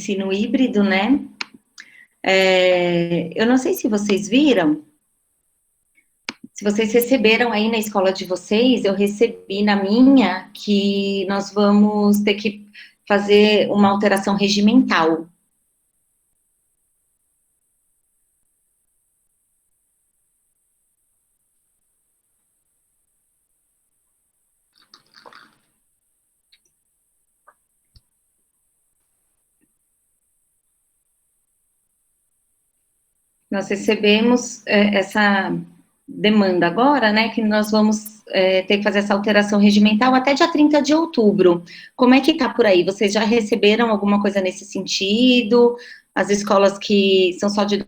ensino híbrido, né? Eu não sei se vocês viram, se vocês receberam aí na escola de vocês, eu recebi na minha que nós vamos ter que fazer uma alteração regimental. Nós recebemos essa demanda agora, né, que nós vamos ter que fazer essa alteração regimental até dia 30 de outubro. Como é que tá por aí? Vocês já receberam alguma coisa nesse sentido? As escolas que são só de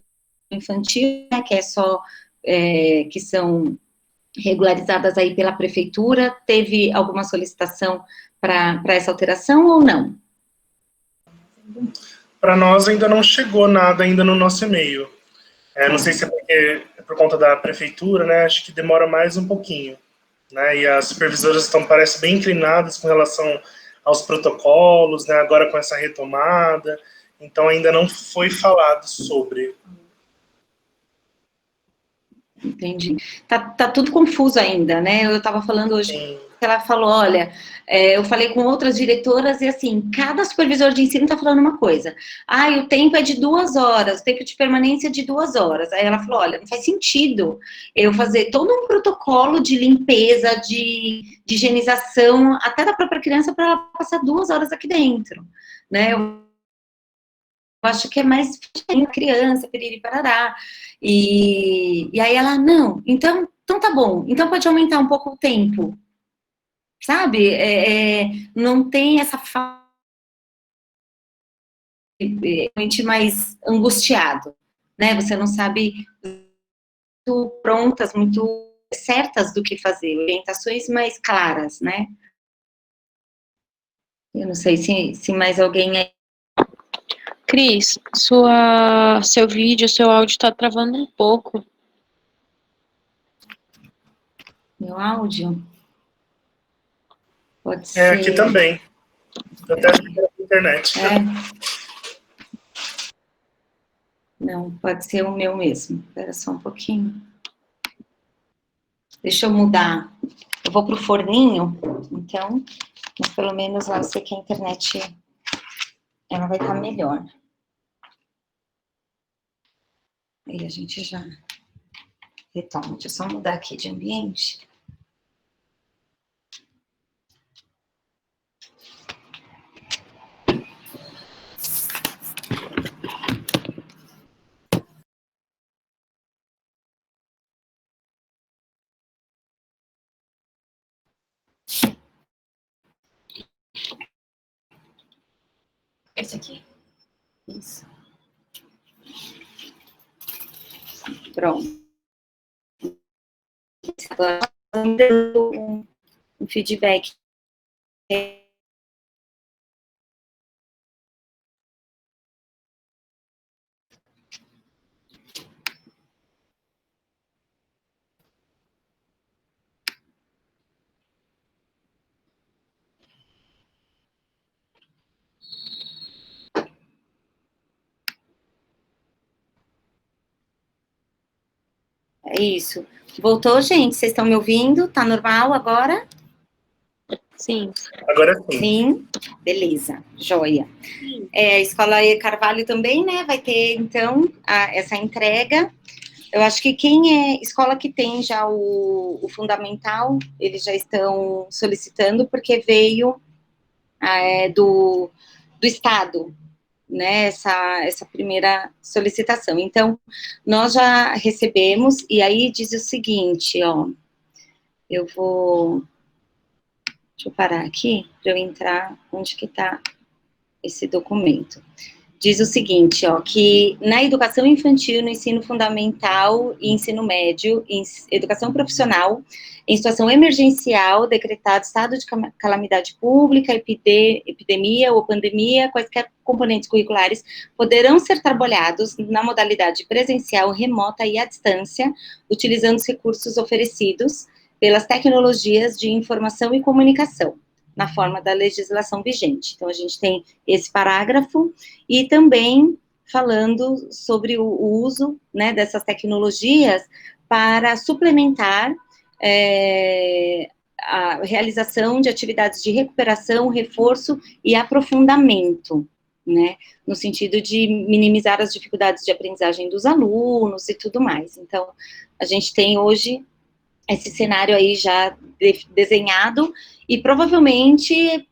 infantil, né, que é só, que são regularizadas aí pela prefeitura, teve alguma solicitação para essa alteração ou não? Para nós ainda não chegou nada ainda no nosso e-mail. Não sei se é porque é por conta da prefeitura, né? Acho que demora mais um pouquinho, né? E as supervisoras estão, parece, bem inclinadas com relação aos protocolos, né? Agora com essa retomada, então ainda não foi falado sobre. Entendi. Tá tudo confuso ainda, né? Eu estava falando hoje, Sim. ela falou, olha, eu falei com outras diretoras e assim, cada supervisor de ensino está falando uma coisa. O tempo é de 2 horas, o tempo de permanência é de 2 horas. Aí ela falou, olha, não faz sentido eu fazer todo um protocolo de limpeza, de higienização, até da própria criança, para ela passar 2 horas aqui dentro, né? Eu acho que é mais criança, piriri, parará. E aí ela, não, então tá bom, então pode aumentar um pouco o tempo, sabe? Não tem essa fase mais angustiado, né? Você não sabe muito prontas, muito certas do que fazer, orientações mais claras, né? Eu não sei se mais alguém aí. Cris, seu vídeo, seu áudio tá travando um pouco. Meu áudio? Pode ser. Aqui também. Até na internet. Não, pode ser o meu mesmo. Espera só um pouquinho. Deixa eu mudar. Eu vou pro forninho, então, mas pelo menos lá eu sei que a internet ela vai estar melhor. Aí a gente já retoma. Deixa eu só mudar aqui de ambiente. Esse aqui. Isso. Pronto. Agora, dando um feedback. É isso. Voltou, gente? Vocês estão me ouvindo? Tá normal agora? Sim. Agora sim. Sim? Beleza, joia. A Escola E. Carvalho também, né, vai ter, então, essa entrega. Eu acho que quem é escola que tem já o fundamental, eles já estão solicitando, porque veio do Estado, né, essa primeira solicitação. Então, nós já recebemos, e aí diz o seguinte, ó, deixa eu parar aqui, para eu entrar onde que está esse documento. Diz o seguinte, ó, que na educação infantil, no ensino fundamental e ensino médio, em educação profissional, em situação emergencial, decretado estado de calamidade pública, epidemia ou pandemia, quaisquer componentes curriculares poderão ser trabalhados na modalidade presencial, remota e à distância, utilizando os recursos oferecidos pelas tecnologias de informação e comunicação, na forma da legislação vigente. Então, a gente tem esse parágrafo e também falando sobre o uso, né, dessas tecnologias para suplementar a realização de atividades de recuperação, reforço e aprofundamento, né, no sentido de minimizar as dificuldades de aprendizagem dos alunos e tudo mais. Então, a gente tem hoje esse cenário aí já desenhado e provavelmente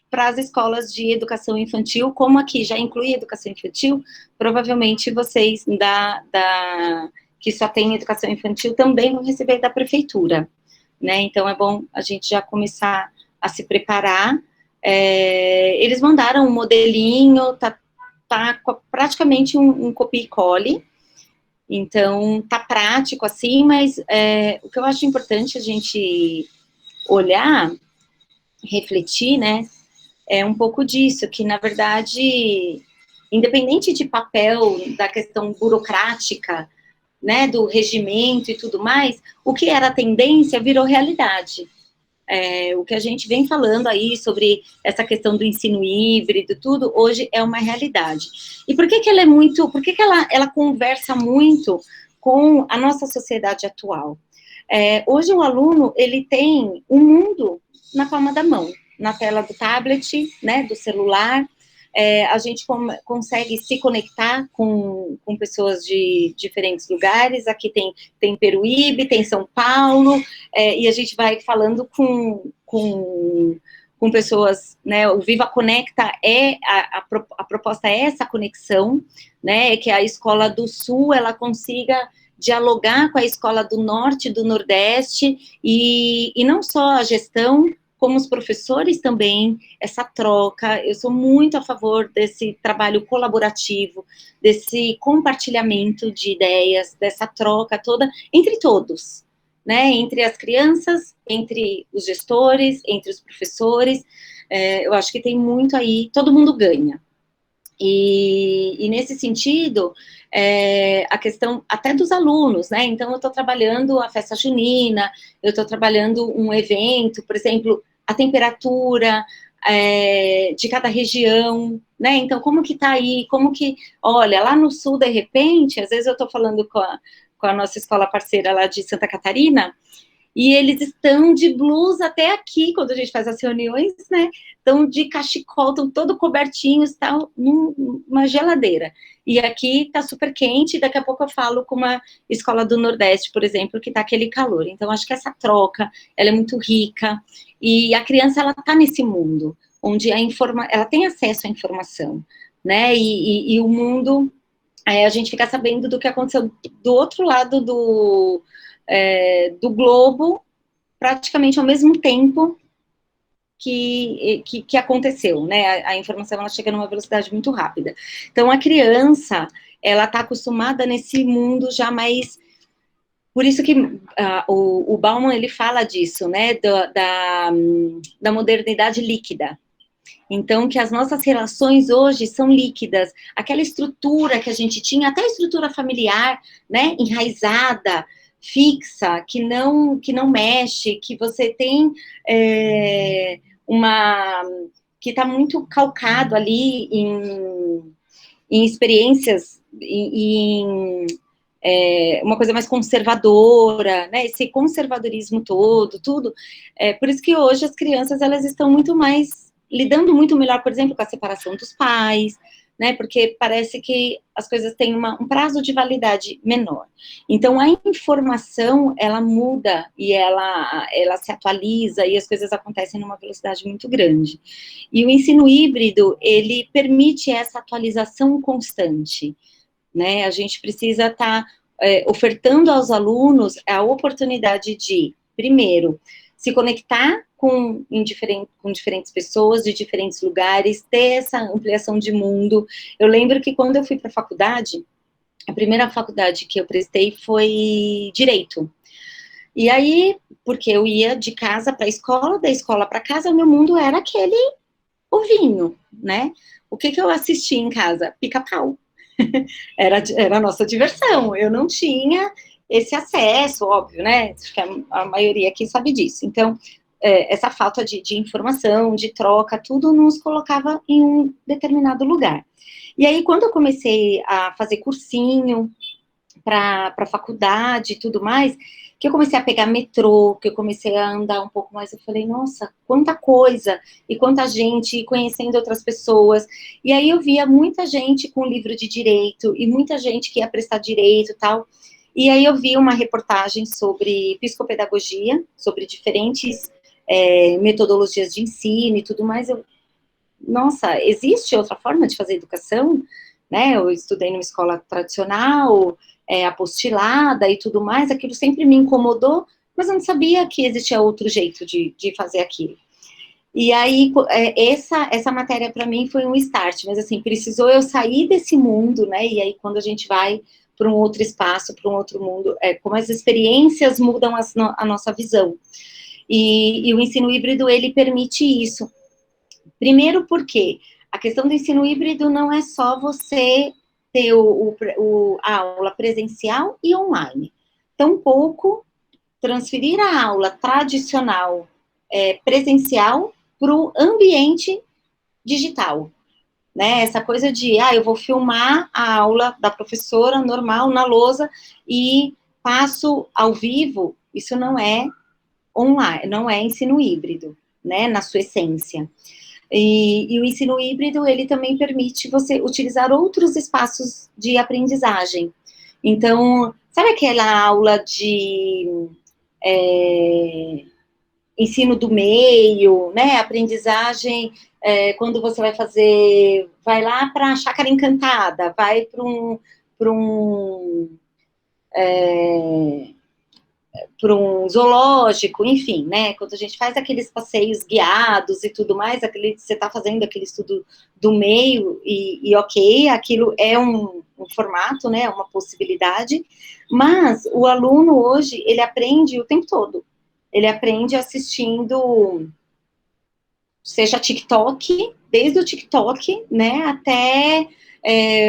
para as escolas de educação infantil, como aqui já inclui educação infantil, provavelmente vocês que só tem educação infantil também vão receber da prefeitura, né? Então é bom a gente já começar a se preparar. Eles mandaram um modelinho, tá praticamente um copia e cole, então tá prático assim, mas o que eu acho importante a gente olhar, refletir, né, é um pouco disso, que na verdade, independente de papel, da questão burocrática, né, do regimento e tudo mais, o que era tendência virou realidade. O que a gente vem falando aí sobre essa questão do ensino híbrido, tudo, hoje é uma realidade. E por que que ela é muito, por que que ela conversa muito com a nossa sociedade atual? Hoje o aluno, ele tem um mundo na palma da mão, na tela do tablet, né, do celular, a gente consegue se conectar com pessoas de diferentes lugares, aqui tem Peruíbe, tem São Paulo, e a gente vai falando com pessoas, né, o Viva Conecta a proposta é essa conexão, né, que a Escola do Sul, ela consiga dialogar com a Escola do Norte, do Nordeste, e não só a gestão, como os professores também, essa troca. Eu sou muito a favor desse trabalho colaborativo, desse compartilhamento de ideias, dessa troca toda entre todos, né, entre as crianças, entre os gestores, entre os professores. Eu acho que tem muito aí, todo mundo ganha. E nesse sentido, a questão até dos alunos, né, então eu estou trabalhando a festa junina, eu estou trabalhando um evento, por exemplo, a temperatura de cada região, né, então como que tá aí, como que, olha, lá no sul, de repente, às vezes eu estou falando com a nossa escola parceira lá de Santa Catarina, e eles estão de blusa até aqui, quando a gente faz as reuniões, né, estão de cachecol, estão todo cobertinhos, estão numa geladeira. E aqui está super quente, e daqui a pouco eu falo com uma escola do Nordeste, por exemplo, que está aquele calor. Então, acho que essa troca, ela é muito rica, e a criança, ela está nesse mundo, onde ela tem acesso à informação, né, e o mundo, a gente fica sabendo do que aconteceu do outro lado do globo, praticamente ao mesmo tempo que aconteceu, né? A informação, ela chega numa velocidade muito rápida. Então, a criança, ela está acostumada nesse mundo já mais... Por isso que o Bauman, ele fala disso, né? Da modernidade líquida. Então, que as nossas relações hoje são líquidas. Aquela estrutura que a gente tinha, até a estrutura familiar, né? Enraizada, fixa, que não mexe, que você tem que está muito calcado ali em experiências, uma coisa mais conservadora, né, esse conservadorismo todo, tudo, por isso que hoje as crianças, elas estão muito mais, lidando muito melhor, por exemplo, com a separação dos pais, né, porque parece que as coisas têm um prazo de validade menor. Então, a informação, ela muda, e ela se atualiza, e as coisas acontecem numa velocidade muito grande. E o ensino híbrido, ele permite essa atualização constante, né, a gente precisa estar ofertando aos alunos a oportunidade de, primeiro, se conectar com diferentes pessoas de diferentes lugares, ter essa ampliação de mundo. Eu lembro que quando eu fui para a faculdade, a primeira faculdade que eu prestei foi Direito. E aí, porque eu ia de casa para a escola, da escola para casa, o meu mundo era aquele ovinho, né? O que eu assistia em casa? Pica-pau. Era a nossa diversão. Eu não tinha esse acesso, óbvio, né? Acho que a maioria aqui sabe disso. Então, essa falta de informação, de troca, tudo nos colocava em um determinado lugar. E aí, quando eu comecei a fazer cursinho para faculdade e tudo mais, que eu comecei a pegar metrô, que eu comecei a andar um pouco mais, eu falei, nossa, quanta coisa, e quanta gente, e conhecendo outras pessoas. E aí eu via muita gente com livro de direito, e muita gente que ia prestar direito e tal. E aí eu vi uma reportagem sobre psicopedagogia, sobre diferentes metodologias de ensino e tudo mais. Nossa, existe outra forma de fazer educação? Né? Eu estudei numa escola tradicional, apostilada e tudo mais, aquilo sempre me incomodou, mas eu não sabia que existia outro jeito de fazer aquilo. E aí, essa matéria para mim foi um start, mas assim, precisou eu sair desse mundo, né? E aí, quando a gente vai para um outro espaço, para um outro mundo, como as experiências mudam a nossa visão. E o ensino híbrido, ele permite isso. Primeiro porque a questão do ensino híbrido não é só você ter a aula presencial e online. Tampouco transferir a aula tradicional presencial para o ambiente digital. Né? Essa coisa de, eu vou filmar a aula da professora normal na lousa e passo ao vivo, isso não é online, não é ensino híbrido, né, na sua essência. E o ensino híbrido, ele também permite você utilizar outros espaços de aprendizagem. Então, sabe aquela aula de ensino do meio, né, aprendizagem, quando você vai lá para a Chácara Encantada, vai para um zoológico, enfim, né, quando a gente faz aqueles passeios guiados e tudo mais, você está fazendo aquele estudo do meio, e ok, aquilo é um formato, né, uma possibilidade, mas o aluno hoje, ele aprende o tempo todo, ele aprende assistindo, seja TikTok, desde o TikTok, né, até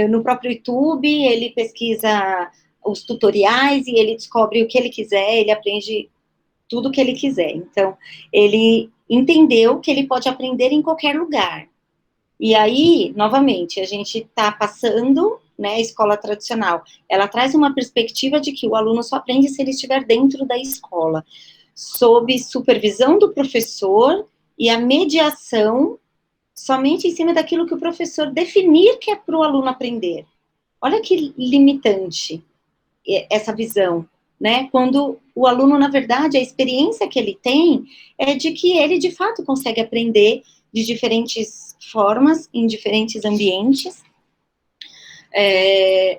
no próprio YouTube, ele pesquisa os tutoriais e ele descobre o que ele quiser, ele aprende tudo o que ele quiser. Então, ele entendeu que ele pode aprender em qualquer lugar. E aí, novamente, a gente está passando, né, a escola tradicional, ela traz uma perspectiva de que o aluno só aprende se ele estiver dentro da escola, sob supervisão do professor e a mediação somente em cima daquilo que o professor definir que é para o aluno aprender. Olha que limitante essa visão, né? Quando o aluno, na verdade, a experiência que ele tem é de que ele, de fato, consegue aprender de diferentes formas, em diferentes ambientes,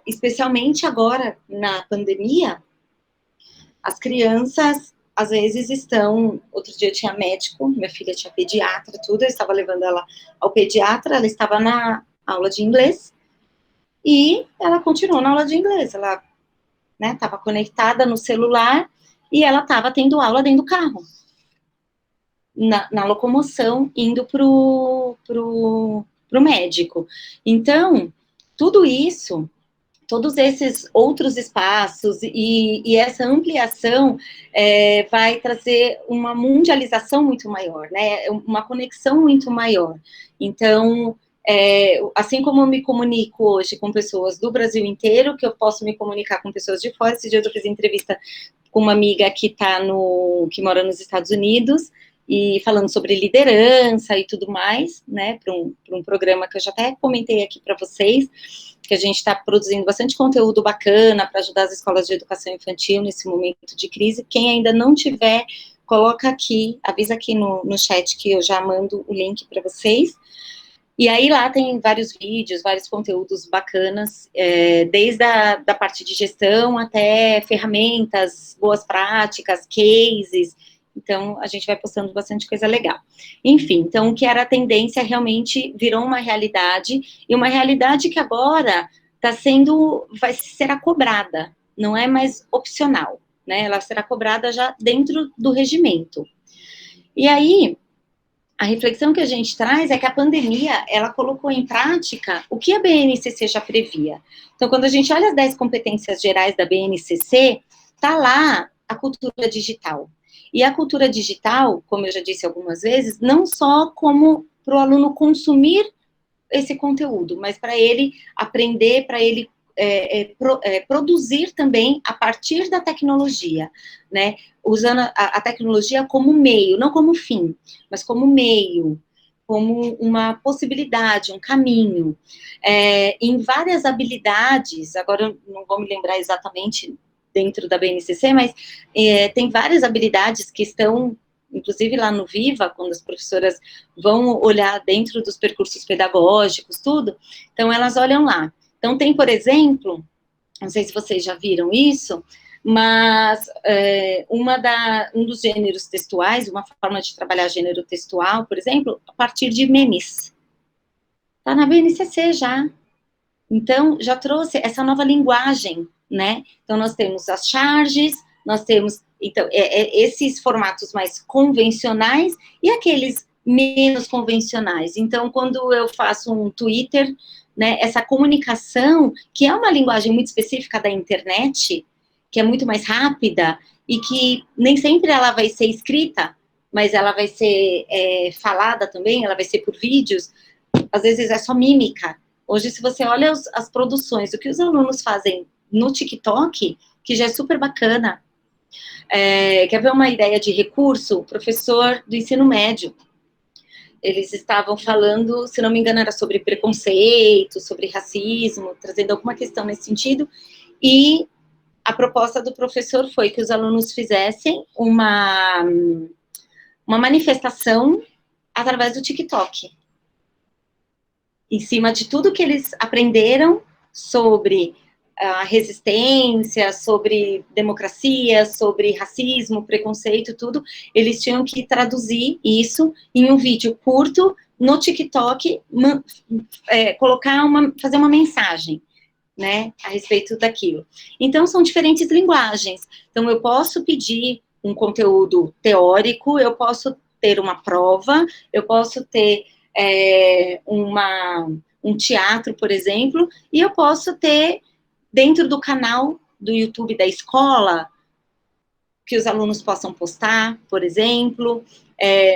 especialmente agora, na pandemia, as crianças, às vezes, outro dia tinha médico, minha filha tinha pediatra, tudo, eu estava levando ela ao pediatra, ela estava na aula de inglês, e ela continuou na aula de inglês, ela estava conectada no celular, e ela estava tendo aula dentro do carro, na locomoção, indo pro médico. Então, tudo isso, todos esses outros espaços e essa ampliação vai trazer uma mundialização muito maior, né? Uma conexão muito maior. Então, assim como eu me comunico hoje com pessoas do Brasil inteiro, que eu posso me comunicar com pessoas de fora. Esse dia eu fiz entrevista com uma amiga que mora nos Estados Unidos, e falando sobre liderança e tudo mais, né, para um programa que eu já até comentei aqui para vocês, que a gente está produzindo bastante conteúdo bacana para ajudar as escolas de educação infantil nesse momento de crise. Quem ainda não tiver, coloca aqui, avisa aqui no chat que eu já mando o link para vocês. E aí lá tem vários vídeos, vários conteúdos bacanas, desde da parte de gestão até ferramentas, boas práticas, cases. Então, a gente vai postando bastante coisa legal. Enfim, então, o que era a tendência realmente virou uma realidade, e uma realidade que agora será cobrada, não é mais opcional, né? Ela será cobrada já dentro do regimento. E aí, a reflexão que a gente traz é que a pandemia, ela colocou em prática o que a BNCC já previa. Então, quando a gente olha as 10 competências gerais da BNCC, está lá a cultura digital. E a cultura digital, como eu já disse algumas vezes, não só como para o aluno consumir esse conteúdo, mas para ele aprender, para ele produzir também a partir da tecnologia, né? Usando a tecnologia como meio, não como fim, mas como meio, como uma possibilidade, um caminho. Em várias habilidades, agora eu não vou me lembrar exatamente dentro da BNCC, mas tem várias habilidades que estão, inclusive lá no Viva, quando as professoras vão olhar dentro dos percursos pedagógicos, tudo, então elas olham lá. Então tem, por exemplo, não sei se vocês já viram isso, mas um dos gêneros textuais, uma forma de trabalhar gênero textual, por exemplo, a partir de memes. Está na BNCC já. Então, já trouxe essa nova linguagem, né? Então, nós temos as charges, nós temos, então, esses formatos mais convencionais e aqueles menos convencionais. Então, quando eu faço um Twitter, né, essa comunicação, que é uma linguagem muito específica da internet, que é muito mais rápida, e que nem sempre ela vai ser escrita, mas ela vai ser falada também, ela vai ser por vídeos, às vezes é só mímica. Hoje, se você olha as produções, o que os alunos fazem no TikTok, que já é super bacana. Quer ver uma ideia de recurso? O professor do ensino médio, eles estavam falando, se não me engano, era sobre preconceito, sobre racismo, trazendo alguma questão nesse sentido, e a proposta do professor foi que os alunos fizessem uma manifestação através do TikTok, em cima de tudo que eles aprenderam sobre a resistência, sobre democracia, sobre racismo, preconceito, tudo, eles tinham que traduzir isso em um vídeo curto no TikTok, fazer uma mensagem, né, a respeito daquilo. Então, são diferentes linguagens. Então, eu posso pedir um conteúdo teórico, eu posso ter uma prova, eu posso ter um teatro, por exemplo, e eu posso ter dentro do canal do YouTube da escola, que os alunos possam postar, por exemplo,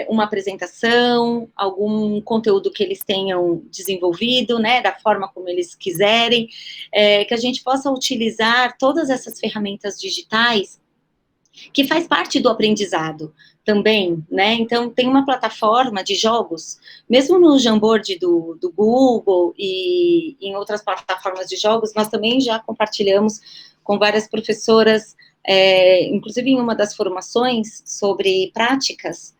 uma apresentação, algum conteúdo que eles tenham desenvolvido, né, da forma como eles quiserem, que a gente possa utilizar todas essas ferramentas digitais, que faz parte do aprendizado também, né, então tem uma plataforma de jogos, mesmo no Jamboard do Google e em outras plataformas de jogos, nós também já compartilhamos com várias professoras, inclusive em uma das formações sobre práticas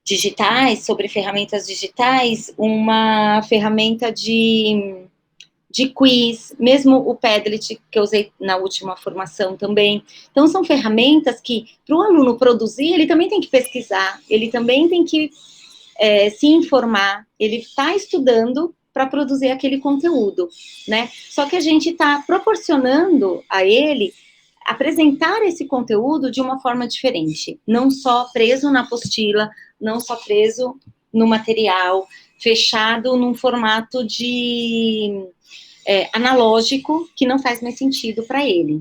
digitais, sobre ferramentas digitais, uma ferramenta de quiz, mesmo o Padlet, que eu usei na última formação também. Então, são ferramentas que, para o aluno produzir, ele também tem que pesquisar, ele também tem que se informar, ele está estudando para produzir aquele conteúdo, né? Só que a gente está proporcionando a ele apresentar esse conteúdo de uma forma diferente, não só preso na apostila, não só preso no material, fechado num formato de analógico, que não faz mais sentido para ele,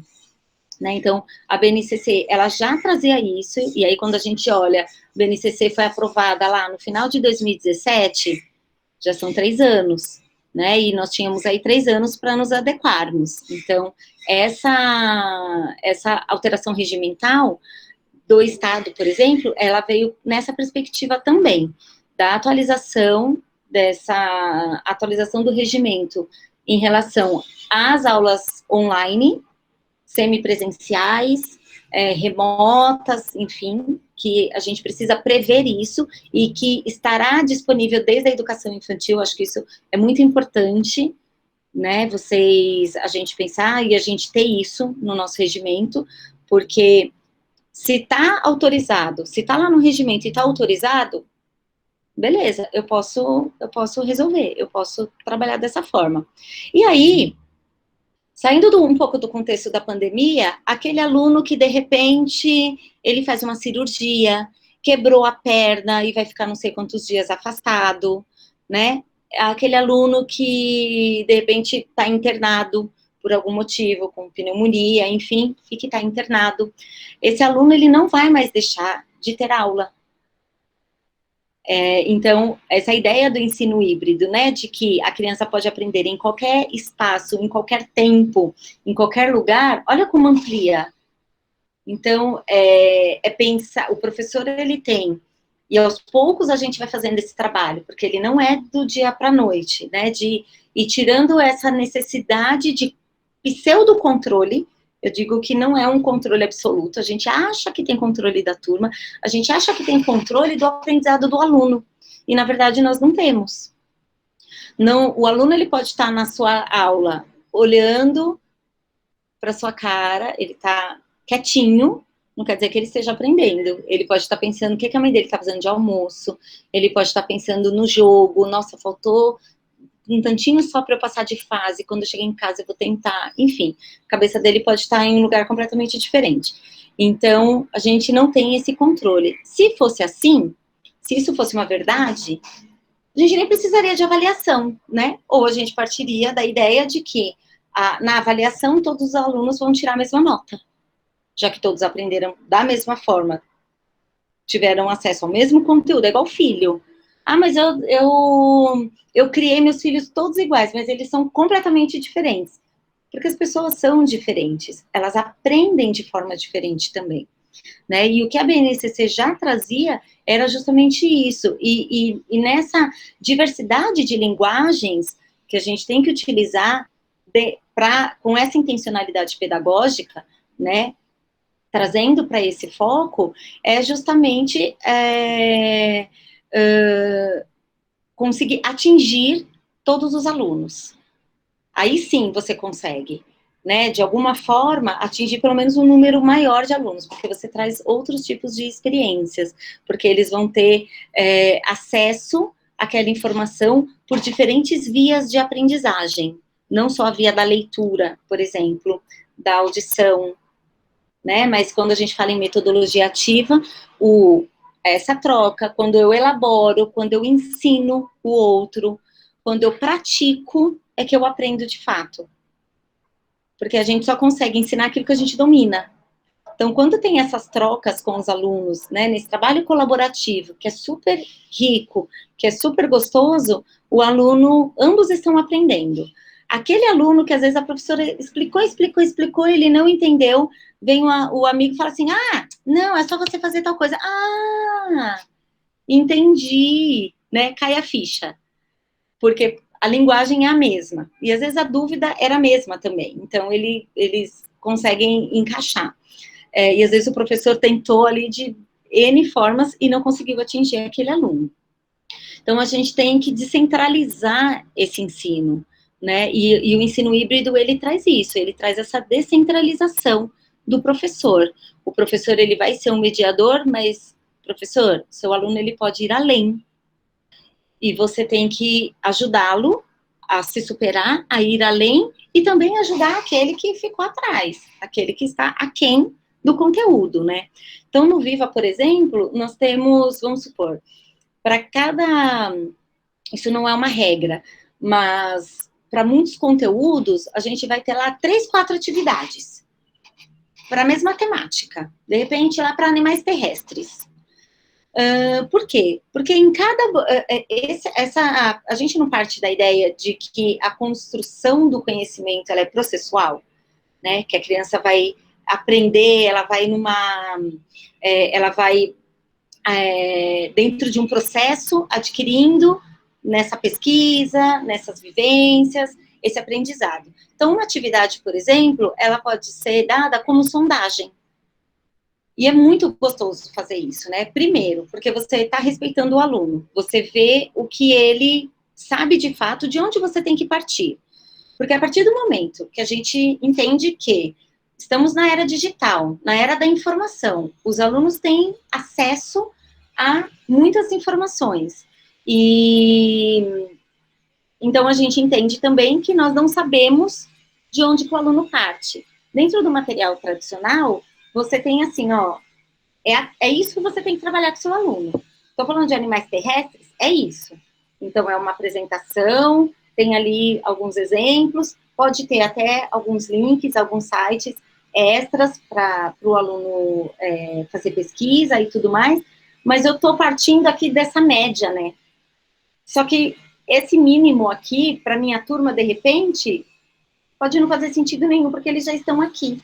né? Então, a BNCC, ela já trazia isso, e aí quando a gente olha, a BNCC foi aprovada lá no final de 2017, já são 3 anos, né? E nós tínhamos aí 3 anos para nos adequarmos. Então, essa alteração regimental do Estado, por exemplo, ela veio nessa perspectiva também, da atualização do regimento em relação às aulas online, semipresenciais, remotas, enfim, que a gente precisa prever isso e que estará disponível desde a educação infantil. Acho que isso é muito importante, né, a gente pensar e a gente ter isso no nosso regimento, porque se está autorizado, se está lá no regimento e está autorizado, beleza, eu posso resolver, eu posso trabalhar dessa forma. E aí, saindo um pouco do contexto da pandemia, aquele aluno que, de repente, ele faz uma cirurgia, quebrou a perna e vai ficar não sei quantos dias afastado, né? Aquele aluno que, de repente, está internado por algum motivo, com pneumonia, enfim, e que está internado. Esse aluno, ele não vai mais deixar de ter aula. Então, essa ideia do ensino híbrido, né, de que a criança pode aprender em qualquer espaço, em qualquer tempo, em qualquer lugar, olha como amplia. Então, pensar, o professor, ele tem, e aos poucos a gente vai fazendo esse trabalho, porque ele não é do dia para a noite, né, de ir tirando essa necessidade de pseudo-controle. Eu digo que não é um controle absoluto, a gente acha que tem controle da turma, a gente acha que tem controle do aprendizado do aluno, e na verdade nós não temos. Não, o aluno, ele pode estar na sua aula, olhando para sua cara, ele está quietinho, não quer dizer que ele esteja aprendendo, ele pode estar pensando o que a mãe dele está fazendo de almoço, ele pode estar pensando no jogo, nossa, faltou um tantinho só para eu passar de fase, quando eu chegar em casa eu vou tentar, enfim, a cabeça dele pode estar em um lugar completamente diferente. Então, a gente não tem esse controle. Se fosse assim, se isso fosse uma verdade, a gente nem precisaria de avaliação, né? Ou a gente partiria da ideia de que na avaliação todos os alunos vão tirar a mesma nota, já que todos aprenderam da mesma forma, tiveram acesso ao mesmo conteúdo, é igual filho. Ah, mas eu criei meus filhos todos iguais, mas eles são completamente diferentes. Porque as pessoas são diferentes, elas aprendem de forma diferente também, né? E o que a BNCC já trazia era justamente isso. E nessa diversidade de linguagens que a gente tem que utilizar com essa intencionalidade pedagógica, né? Trazendo para esse foco, é justamente conseguir atingir todos os alunos. Aí sim você consegue, né, de alguma forma, atingir pelo menos um número maior de alunos, porque você traz outros tipos de experiências, porque eles vão ter acesso àquela informação por diferentes vias de aprendizagem, não só a via da leitura, por exemplo, da audição, né, mas quando a gente fala em metodologia ativa, essa troca, quando eu elaboro, quando eu ensino o outro, quando eu pratico, é que eu aprendo de fato. Porque a gente só consegue ensinar aquilo que a gente domina. Então, quando tem essas trocas com os alunos, né, nesse trabalho colaborativo, que é super rico, que é super gostoso, o aluno, ambos estão aprendendo. Aquele aluno que às vezes a professora explicou, ele não entendeu, vem o amigo e fala assim, não, é só você fazer tal coisa. Entendi, né, cai a ficha. Porque a linguagem é a mesma. E às vezes a dúvida era a mesma também. Então, eles conseguem encaixar. E às vezes o professor tentou ali de N formas e não conseguiu atingir aquele aluno. Então, a gente tem que descentralizar esse ensino, né? E o ensino híbrido, ele traz isso, ele traz essa descentralização do professor. O professor, ele vai ser um mediador, mas, professor, seu aluno, ele pode ir além. E você tem que ajudá-lo a se superar, a ir além, e também ajudar aquele que ficou atrás, aquele que está aquém do conteúdo, né? Então, no Viva, por exemplo, nós temos, vamos supor, para cada... Isso não é uma regra, mas para muitos conteúdos, a gente vai ter lá 3, 4 atividades para a mesma temática. De repente, lá para animais terrestres. Por quê? Porque em cada... a gente não parte da ideia de que a construção do conhecimento ela é processual, né? Que a criança vai aprender, ela vai dentro de um processo adquirindo nessa pesquisa, nessas vivências, esse aprendizado. Então, uma atividade, por exemplo, ela pode ser dada como sondagem. E é muito gostoso fazer isso, né? Primeiro, porque você está respeitando o aluno. Você vê o que ele sabe de fato, de onde você tem que partir. Porque a partir do momento que a gente entende que estamos na era digital, na era da informação, os alunos têm acesso a muitas informações. E então a gente entende também que nós não sabemos de onde que o aluno parte. Dentro do material tradicional, você tem assim, é isso que você tem que trabalhar com o seu aluno. Estou falando de animais terrestres, é isso. Então, é uma apresentação, tem ali alguns exemplos, pode ter até alguns links, alguns sites extras para o aluno fazer pesquisa e tudo mais, mas eu estou partindo aqui dessa média, né? Só que esse mínimo aqui, para minha turma, de repente, pode não fazer sentido nenhum, porque eles já estão aqui.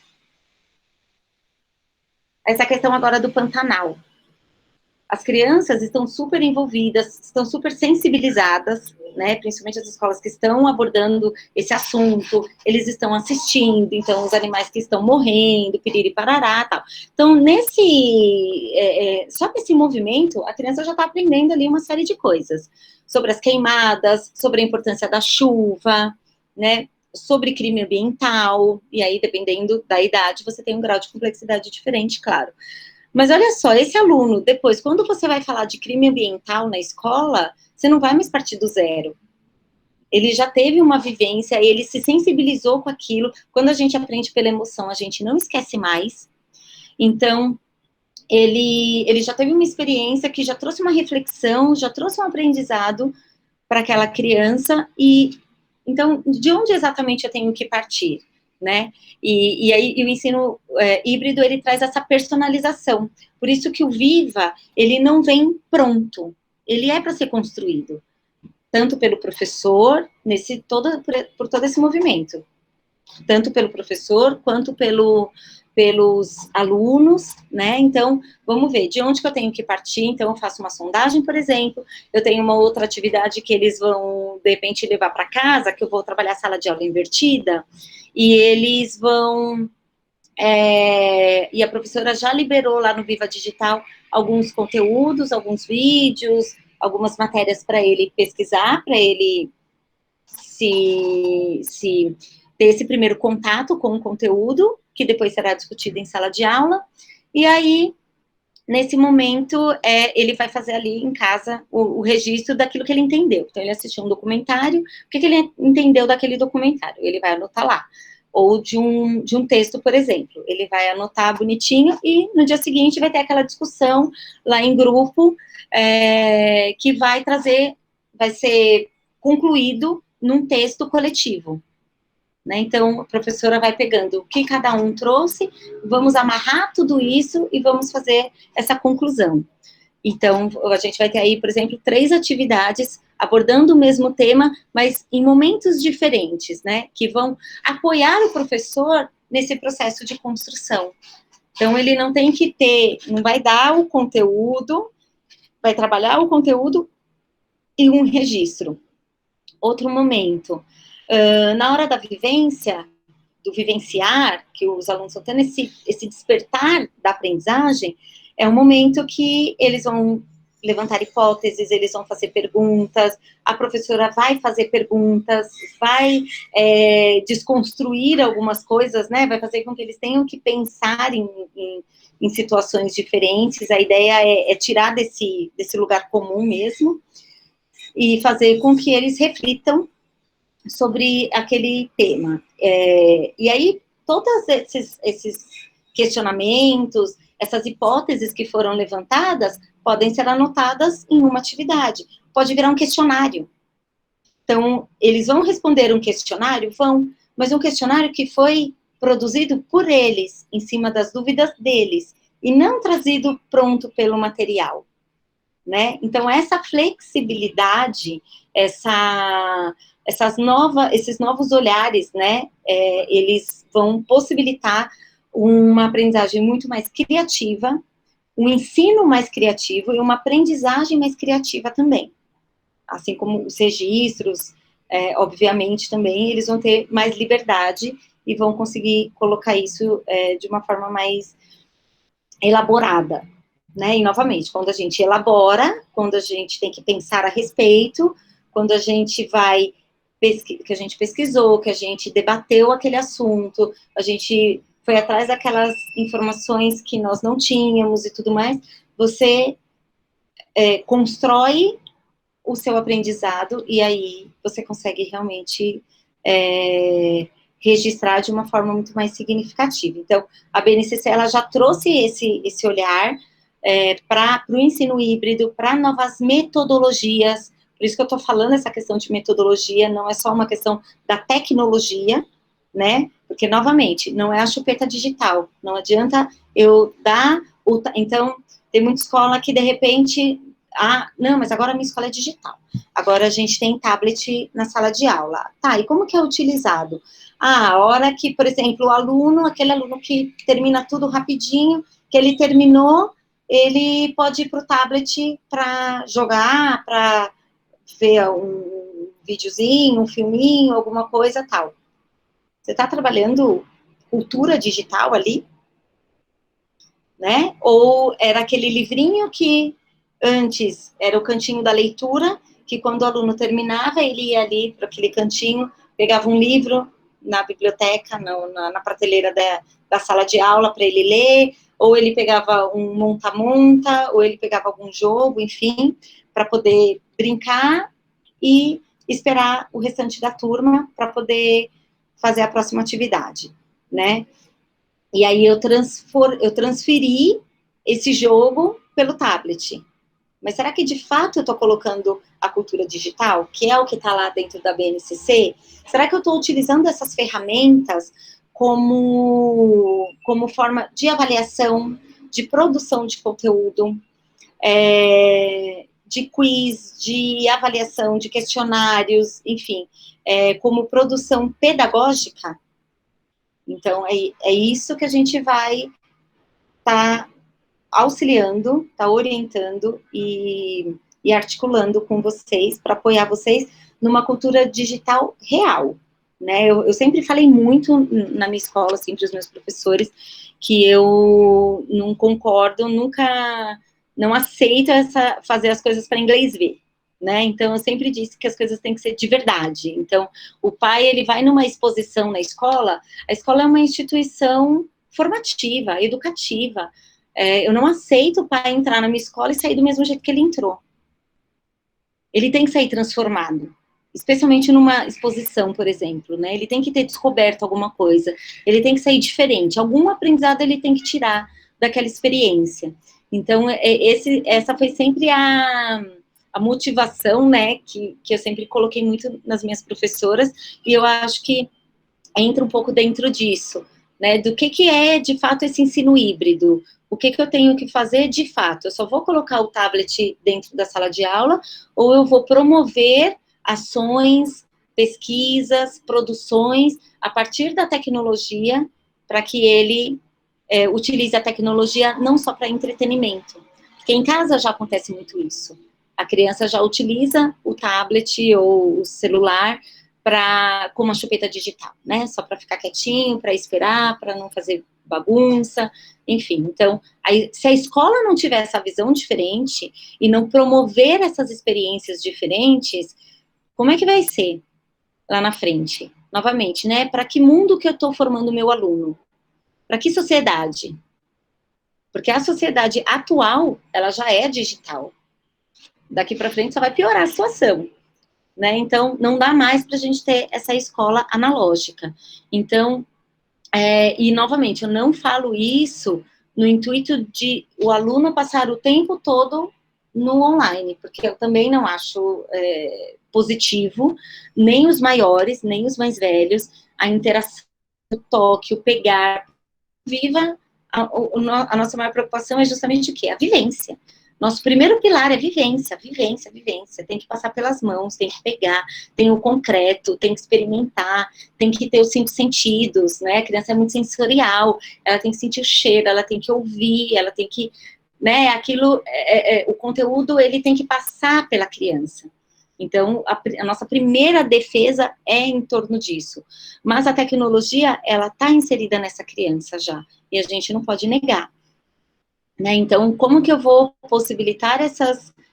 Essa questão agora do Pantanal. As crianças estão super envolvidas, estão super sensibilizadas, né, principalmente as escolas que estão abordando esse assunto, eles estão assistindo, então os animais que estão morrendo, piriri parará, tal. Então, só nesse movimento, a criança já está aprendendo ali uma série de coisas, sobre as queimadas, sobre a importância da chuva, né, sobre crime ambiental, e aí, dependendo da idade, você tem um grau de complexidade diferente, claro. Mas olha só, esse aluno, depois, quando você vai falar de crime ambiental na escola, você não vai mais partir do zero. Ele já teve uma vivência, ele se sensibilizou com aquilo. Quando a gente aprende pela emoção, a gente não esquece mais. Então, ele já teve uma experiência que já trouxe uma reflexão, já trouxe um aprendizado para aquela criança. E então, de onde exatamente eu tenho que partir? Né? E aí o ensino híbrido, ele traz essa personalização. Por isso que o Viva, ele não vem pronto. Ele é para ser construído. Tanto pelo professor, por todo esse movimento. Tanto pelo professor, quanto pelos alunos, né? Então, vamos ver, de onde que eu tenho que partir? Então, eu faço uma sondagem, por exemplo, eu tenho uma outra atividade que eles vão, de repente, levar para casa, que eu vou trabalhar sala de aula invertida, e eles vão... e a professora já liberou lá no Viva Digital alguns conteúdos, alguns vídeos, algumas matérias para ele pesquisar, para ele se ter esse primeiro contato com o conteúdo, que depois será discutido em sala de aula, e aí, nesse momento, ele vai fazer ali em casa o registro daquilo que ele entendeu. Então, ele assistiu um documentário, o que ele entendeu daquele documentário? Ele vai anotar lá. Ou de um texto, por exemplo. Ele vai anotar bonitinho e no dia seguinte vai ter aquela discussão lá em grupo, que vai ser concluído num texto coletivo. Né? Então, a professora vai pegando o que cada um trouxe, vamos amarrar tudo isso e vamos fazer essa conclusão. Então, a gente vai ter aí, por exemplo, 3 atividades abordando o mesmo tema, mas em momentos diferentes, né? Que vão apoiar o professor nesse processo de construção. Então, ele não tem que não vai dar o conteúdo, vai trabalhar o conteúdo e um registro. Outro momento, na hora da vivência, do vivenciar, que os alunos estão tendo esse despertar da aprendizagem, é um momento que eles vão levantar hipóteses, eles vão fazer perguntas, a professora vai fazer perguntas, vai desconstruir algumas coisas, né, vai fazer com que eles tenham que pensar em situações diferentes. A ideia é tirar desse lugar comum mesmo, e fazer com que eles reflitam sobre aquele tema. E aí, todos esses questionamentos, essas hipóteses que foram levantadas, podem ser anotadas em uma atividade. Pode virar um questionário. Então, eles vão responder um questionário? Vão, mas um questionário que foi produzido por eles, em cima das dúvidas deles, e não trazido pronto pelo material. Né? Então, essa flexibilidade, esses novos olhares, né, eles vão possibilitar uma aprendizagem muito mais criativa, um ensino mais criativo e uma aprendizagem mais criativa também. Assim como os registros, obviamente, também, eles vão ter mais liberdade e vão conseguir colocar isso de uma forma mais elaborada. Né? E, novamente, quando a gente elabora, quando a gente tem que pensar a respeito, quando a gente que a gente pesquisou, que a gente debateu aquele assunto, a gente foi atrás daquelas informações que nós não tínhamos e tudo mais, você constrói o seu aprendizado e aí você consegue realmente registrar de uma forma muito mais significativa. Então, a BNCC, ela já trouxe esse olhar para o ensino híbrido, para novas metodologias. Por isso que eu estou falando essa questão de metodologia, não é só uma questão da tecnologia, né? Porque, novamente, não é a chupeta digital. Não adianta eu dar... Então, tem muita escola que, de repente... não, mas agora a minha escola é digital. Agora a gente tem tablet na sala de aula. Tá, e como que é utilizado? A hora que, por exemplo, aquele aluno que termina tudo rapidinho, que ele terminou, ele pode ir para o tablet para jogar, para ver um videozinho, um filminho, alguma coisa tal. Você está trabalhando cultura digital ali? Né? Ou era aquele livrinho que antes era o cantinho da leitura, que quando o aluno terminava, ele ia ali para aquele cantinho, pegava um livro na biblioteca, na prateleira da sala de aula para ele ler, ou ele pegava um monta-monta, ou ele pegava algum jogo, enfim, para poder brincar e esperar o restante da turma para poder fazer a próxima atividade, né? E aí eu transferi esse jogo pelo tablet. Mas será que de fato eu estou colocando a cultura digital, que é o que está lá dentro da BNCC? Será que eu estou utilizando essas ferramentas como forma de avaliação, de produção de conteúdo, de quiz, de avaliação, de questionários, enfim, como produção pedagógica? Então, é isso que a gente vai estar auxiliando, está orientando e articulando com vocês, para apoiar vocês numa cultura digital real, né? Eu sempre falei muito na minha escola, assim, para os meus professores, que eu não concordo, nunca, não aceito fazer as coisas para inglês ver, né? Então, eu sempre disse que as coisas têm que ser de verdade. Então, o pai, ele vai numa exposição na escola, a escola é uma instituição formativa, educativa. Eu não aceito o pai entrar na minha escola e sair do mesmo jeito que ele entrou. Ele tem que sair transformado, especialmente numa exposição, por exemplo, né? Ele tem que ter descoberto alguma coisa, ele tem que sair diferente, algum aprendizado ele tem que tirar daquela experiência. Então, essa foi sempre a motivação, né, que eu sempre coloquei muito nas minhas professoras, e eu acho que entra um pouco dentro disso, né, do que é, de fato, esse ensino híbrido, o que eu tenho que fazer, de fato, eu só vou colocar o tablet dentro da sala de aula, ou eu vou promover ações, pesquisas, produções, a partir da tecnologia, para que ele utilize a tecnologia não só para entretenimento, porque em casa já acontece muito isso, a criança já utiliza o tablet ou o celular como uma chupeta digital, né? Só para ficar quietinho, para esperar, para não fazer bagunça, enfim. Então, se a escola não tiver essa visão diferente e não promover essas experiências diferentes, como é que vai ser lá na frente? Novamente, né? Para que mundo que eu estou formando o meu aluno? Para que sociedade? Porque a sociedade atual, ela já é digital. Daqui para frente só vai piorar a situação. Né? Então, não dá mais para a gente ter essa escola analógica. Então, e novamente, eu não falo isso no intuito de o aluno passar o tempo todo no online, porque eu também não acho positivo, nem os maiores, nem os mais velhos, a interação, o toque, o pegar, viva, a nossa maior preocupação é justamente o quê? A vivência. Nosso primeiro pilar é vivência, vivência, vivência. Tem que passar pelas mãos, tem que pegar, tem o concreto, tem que experimentar, tem que ter os 5 sentidos, né? A criança é muito sensorial, ela tem que sentir o cheiro, ela tem que ouvir, ela tem que, né? Aquilo, o conteúdo, ele tem que passar pela criança. Então, a nossa primeira defesa é em torno disso. Mas a tecnologia, ela está inserida nessa criança já, e a gente não pode negar. Né? Então, como que eu vou possibilitar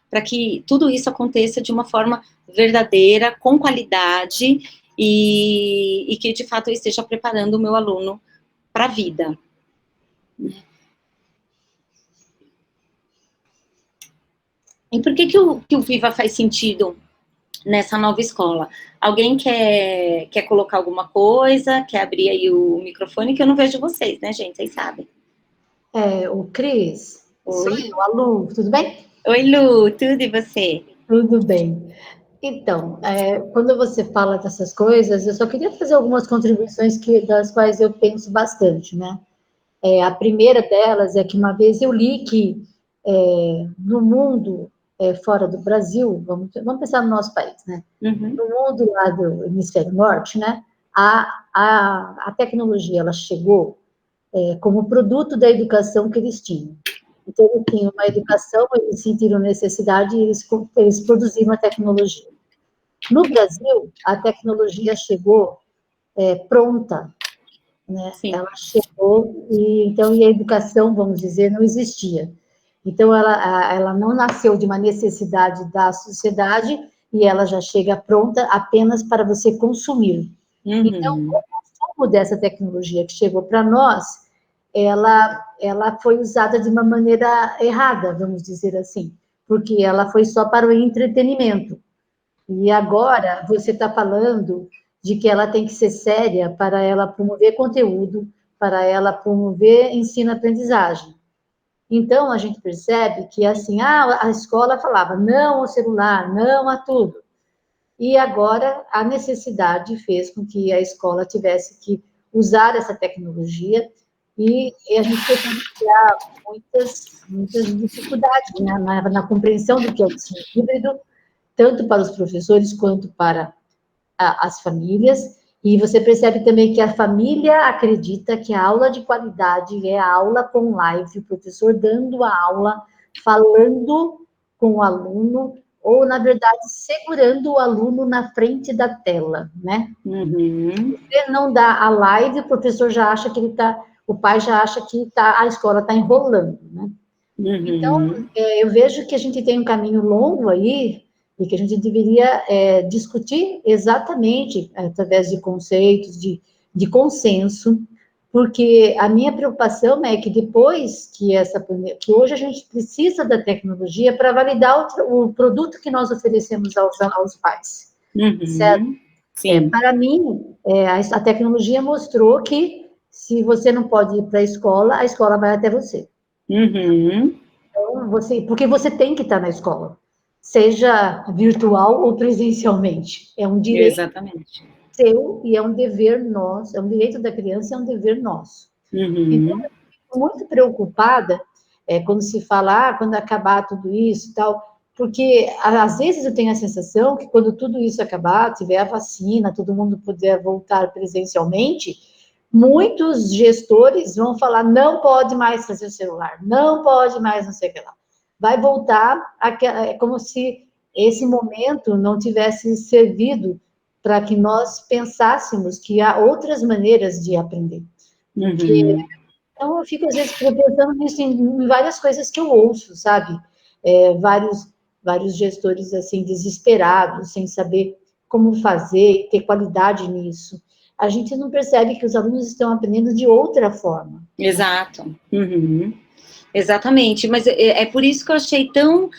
para que tudo isso aconteça de uma forma verdadeira, com qualidade, e que, de fato, eu esteja preparando o meu aluno para a vida. E por que o Viva faz sentido nessa nova escola? Alguém quer colocar alguma coisa? Quer abrir aí o microfone? Que eu não vejo vocês, né, gente? Vocês sabem. O Cris. Oi. Sou eu, a Lu, tudo bem? Oi, Lu, tudo e você? Tudo bem. Então, quando você fala dessas coisas, eu só queria fazer algumas contribuições das quais eu penso bastante, né? A primeira delas é que uma vez eu li que no mundo fora do Brasil, vamos pensar no nosso país, né? Uhum. No mundo lá do hemisfério norte, né? A tecnologia, ela chegou como produto da educação que eles tinham. Então, eles tinham uma educação, eles sentiram necessidade e eles produziram a tecnologia. No Brasil, a tecnologia chegou pronta, né? Sim. Ela chegou e a educação, vamos dizer, não existia. Então ela não nasceu de uma necessidade da sociedade e ela já chega pronta apenas para você consumir. Então, Uhum. o consumo dessa tecnologia que chegou para nós, ela foi usada de uma maneira errada, vamos dizer assim, porque ela foi só para o entretenimento. E agora você está falando de que ela tem que ser séria para ela promover conteúdo, para ela promover ensino-aprendizagem. Então, a gente percebe que, assim, a escola falava não ao celular, não a tudo. E agora a necessidade fez com que a escola tivesse que usar essa tecnologia e a gente teve que criar muitas dificuldades, né, na compreensão do que é o ensino híbrido, tanto para os professores quanto para as famílias, e você percebe também que a família acredita que a aula de qualidade é a aula com live, o professor dando a aula, falando com o aluno, ou, na verdade, segurando o aluno na frente da tela, né? Uhum. Você não dá a live, o professor já acha que o pai já acha que a escola está enrolando, né? Então, Uhum. eu vejo que a gente tem um caminho longo aí e que a gente deveria discutir exatamente através de conceitos, de consenso, porque a minha preocupação é que depois que hoje a gente precisa da tecnologia para validar o produto que nós oferecemos aos pais, certo? Uhum. Sim. Para mim, a tecnologia mostrou que se você não pode ir para a escola vai até você. Uhum. Porque você tem que estar na escola, seja virtual ou presencialmente. É um direito Exatamente. seu e é um dever nosso, é um direito da criança e é um dever nosso. Então, Uhum. eu fico muito preocupada quando se fala, quando acabar tudo isso e tal, porque às vezes eu tenho a sensação que quando tudo isso acabar, tiver a vacina, todo mundo puder voltar presencialmente, muitos gestores vão falar, não pode mais fazer o celular, não pode mais não sei o que lá. Vai voltar, é como se esse momento não tivesse servido para que nós pensássemos que há outras maneiras de aprender. Porque, Uhum. então, eu fico, às vezes, pensando nisso em várias coisas que eu ouço, sabe? Vários gestores, assim, desesperados, sem saber como fazer, ter qualidade nisso. A gente não percebe que os alunos estão aprendendo de outra forma. Exato. Uhum. Exatamente, mas é por isso que eu achei tão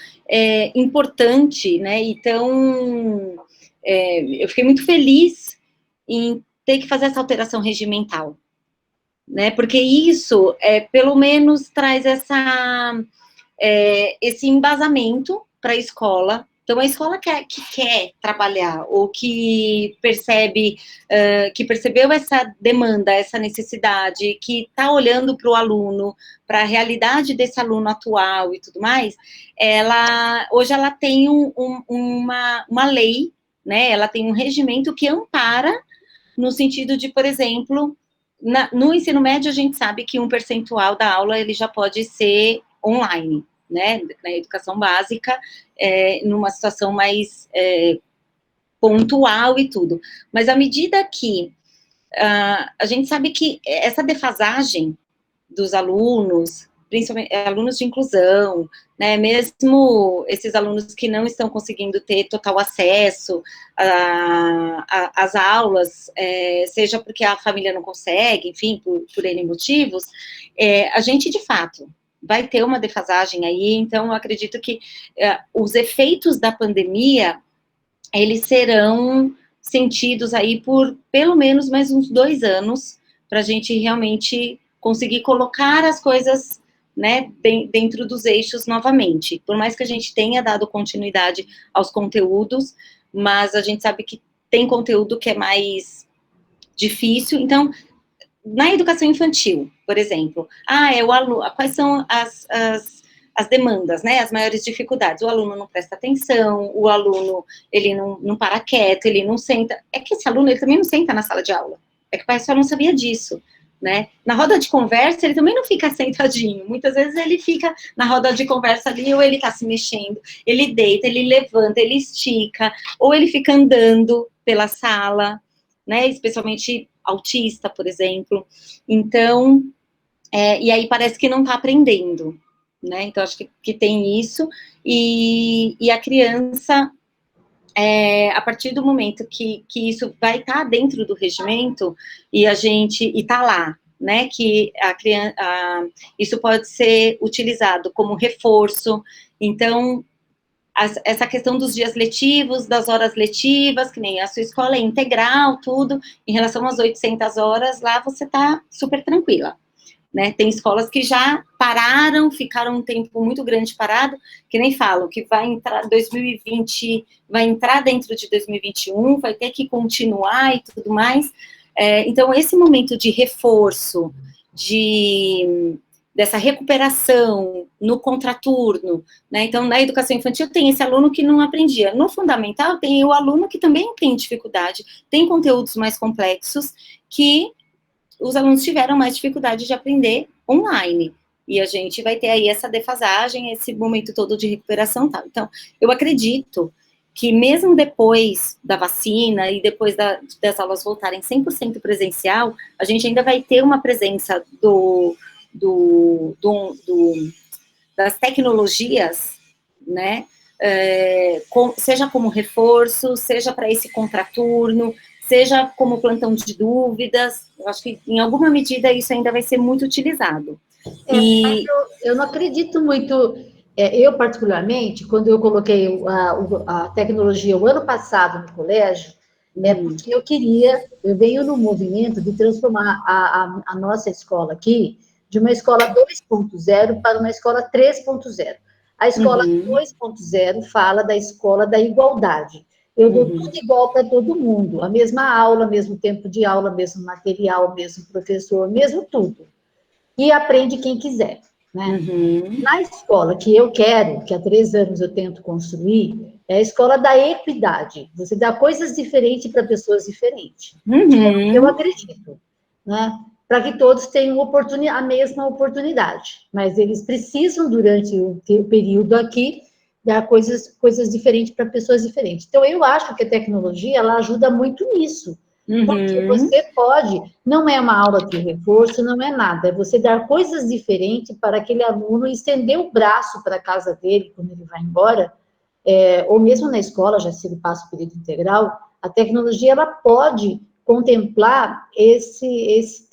importante, né, e tão... eu fiquei muito feliz em ter que fazer essa alteração regimental, né, porque isso, pelo menos, traz esse embasamento para a escola. Então, a escola que quer trabalhar, ou que percebeu essa demanda, essa necessidade, que está olhando para o aluno, para a realidade desse aluno atual e tudo mais, hoje ela tem uma lei, né? Ela tem um regimento que ampara, no sentido de, por exemplo, no ensino médio, a gente sabe que um percentual da aula ele já pode ser online, né, na educação básica, numa situação mais pontual e tudo. Mas à medida que a gente sabe que essa defasagem dos alunos, principalmente alunos de inclusão, né, mesmo esses alunos que não estão conseguindo ter total acesso às aulas, seja porque a família não consegue, enfim, por N motivos, a gente, de fato, vai ter uma defasagem aí, então eu acredito que os efeitos da pandemia, eles serão sentidos aí por pelo menos mais uns 2 anos, para a gente realmente conseguir colocar as coisas né, dentro dos eixos novamente. Por mais que a gente tenha dado continuidade aos conteúdos, mas a gente sabe que tem conteúdo que é mais difícil. Então, na educação infantil, por exemplo, o aluno, quais são as demandas, né, as maiores dificuldades? O aluno não presta atenção, o aluno, ele não para quieto, ele não senta. É que esse aluno, ele também não senta na sala de aula. É que o pai só não sabia disso, né? Na roda de conversa, ele também não fica sentadinho. Muitas vezes ele fica na roda de conversa ali, ou ele tá se mexendo, ele deita, ele levanta, ele estica, ou ele fica andando pela sala, né? Especialmente autista, por exemplo. Então, e aí parece que não tá aprendendo, né? Então, acho que tem isso. E a criança, a partir do momento que isso vai estar dentro do regimento e tá lá, né, que a criança, isso pode ser utilizado como reforço. Então, essa questão dos dias letivos, das horas letivas, que nem a sua escola é integral, tudo, em relação às 800 horas, lá você tá super tranquila. Né, tem escolas que já pararam, ficaram um tempo muito grande parado, que nem falam, que vai entrar 2020, vai entrar dentro de 2021, vai ter que continuar e tudo mais. Então, esse momento de reforço, dessa recuperação no contraturno, né, então, na educação infantil tem esse aluno que não aprendia. No fundamental, tem o aluno que também tem dificuldade, tem conteúdos mais complexos, que os alunos tiveram mais dificuldade de aprender online, e a gente vai ter aí essa defasagem, esse momento todo de recuperação, tal. Então, eu acredito que mesmo depois da vacina e depois das aulas voltarem 100% presencial, a gente ainda vai ter uma presença das tecnologias, né, seja como reforço, seja para esse contraturno, seja como plantão de dúvidas. Eu acho que, em alguma medida, isso ainda vai ser muito utilizado. Mas eu não acredito muito, eu particularmente, quando eu coloquei a tecnologia o ano passado no colégio, porque eu venho no movimento de transformar a nossa escola aqui de uma escola 2.0 para uma escola 3.0. A escola 2.0 fala da escola da igualdade. Eu dou tudo igual para todo mundo, a mesma aula, mesmo tempo de aula, mesmo material, mesmo professor, mesmo tudo. E aprende quem quiser, né? Na escola que eu quero, que há 3 anos eu tento construir, é a escola da equidade. Você dá coisas diferentes para pessoas diferentes. Eu acredito, né? Para que todos tenham a mesma oportunidade. Mas eles precisam, durante o período aqui, dar coisas diferentes para pessoas diferentes. Então, eu acho que a tecnologia, ela ajuda muito nisso. Porque você pode, não é uma aula de reforço, não é nada, é você dar coisas diferentes para aquele aluno estender o braço para a casa dele, quando ele vai embora, ou mesmo na escola, já se ele passa o período integral, a tecnologia, ela pode contemplar esse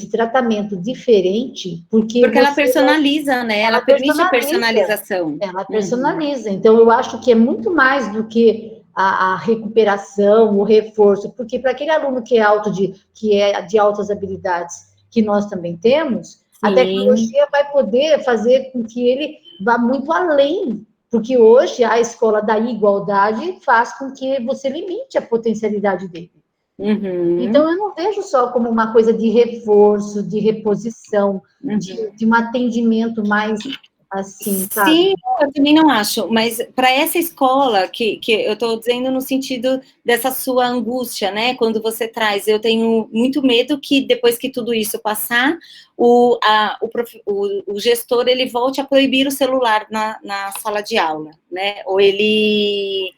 tratamento diferente, porque ela personaliza, né? Ela permite a personalização. Ela personaliza. Então, eu acho que é muito mais do que a recuperação, o reforço, porque para aquele aluno que é de altas habilidades, que nós também temos, a tecnologia vai poder fazer com que ele vá muito além, porque hoje a escola da igualdade faz com que você limite a potencialidade dele. Então, eu não vejo só como uma coisa de reforço, de reposição, de um atendimento mais assim, sabe? Sim, eu também não acho, mas para essa escola, que eu estou dizendo no sentido dessa sua angústia, né, quando você traz, eu tenho muito medo que depois que tudo isso passar, o gestor, ele volte a proibir o celular na sala de aula, né, ou ele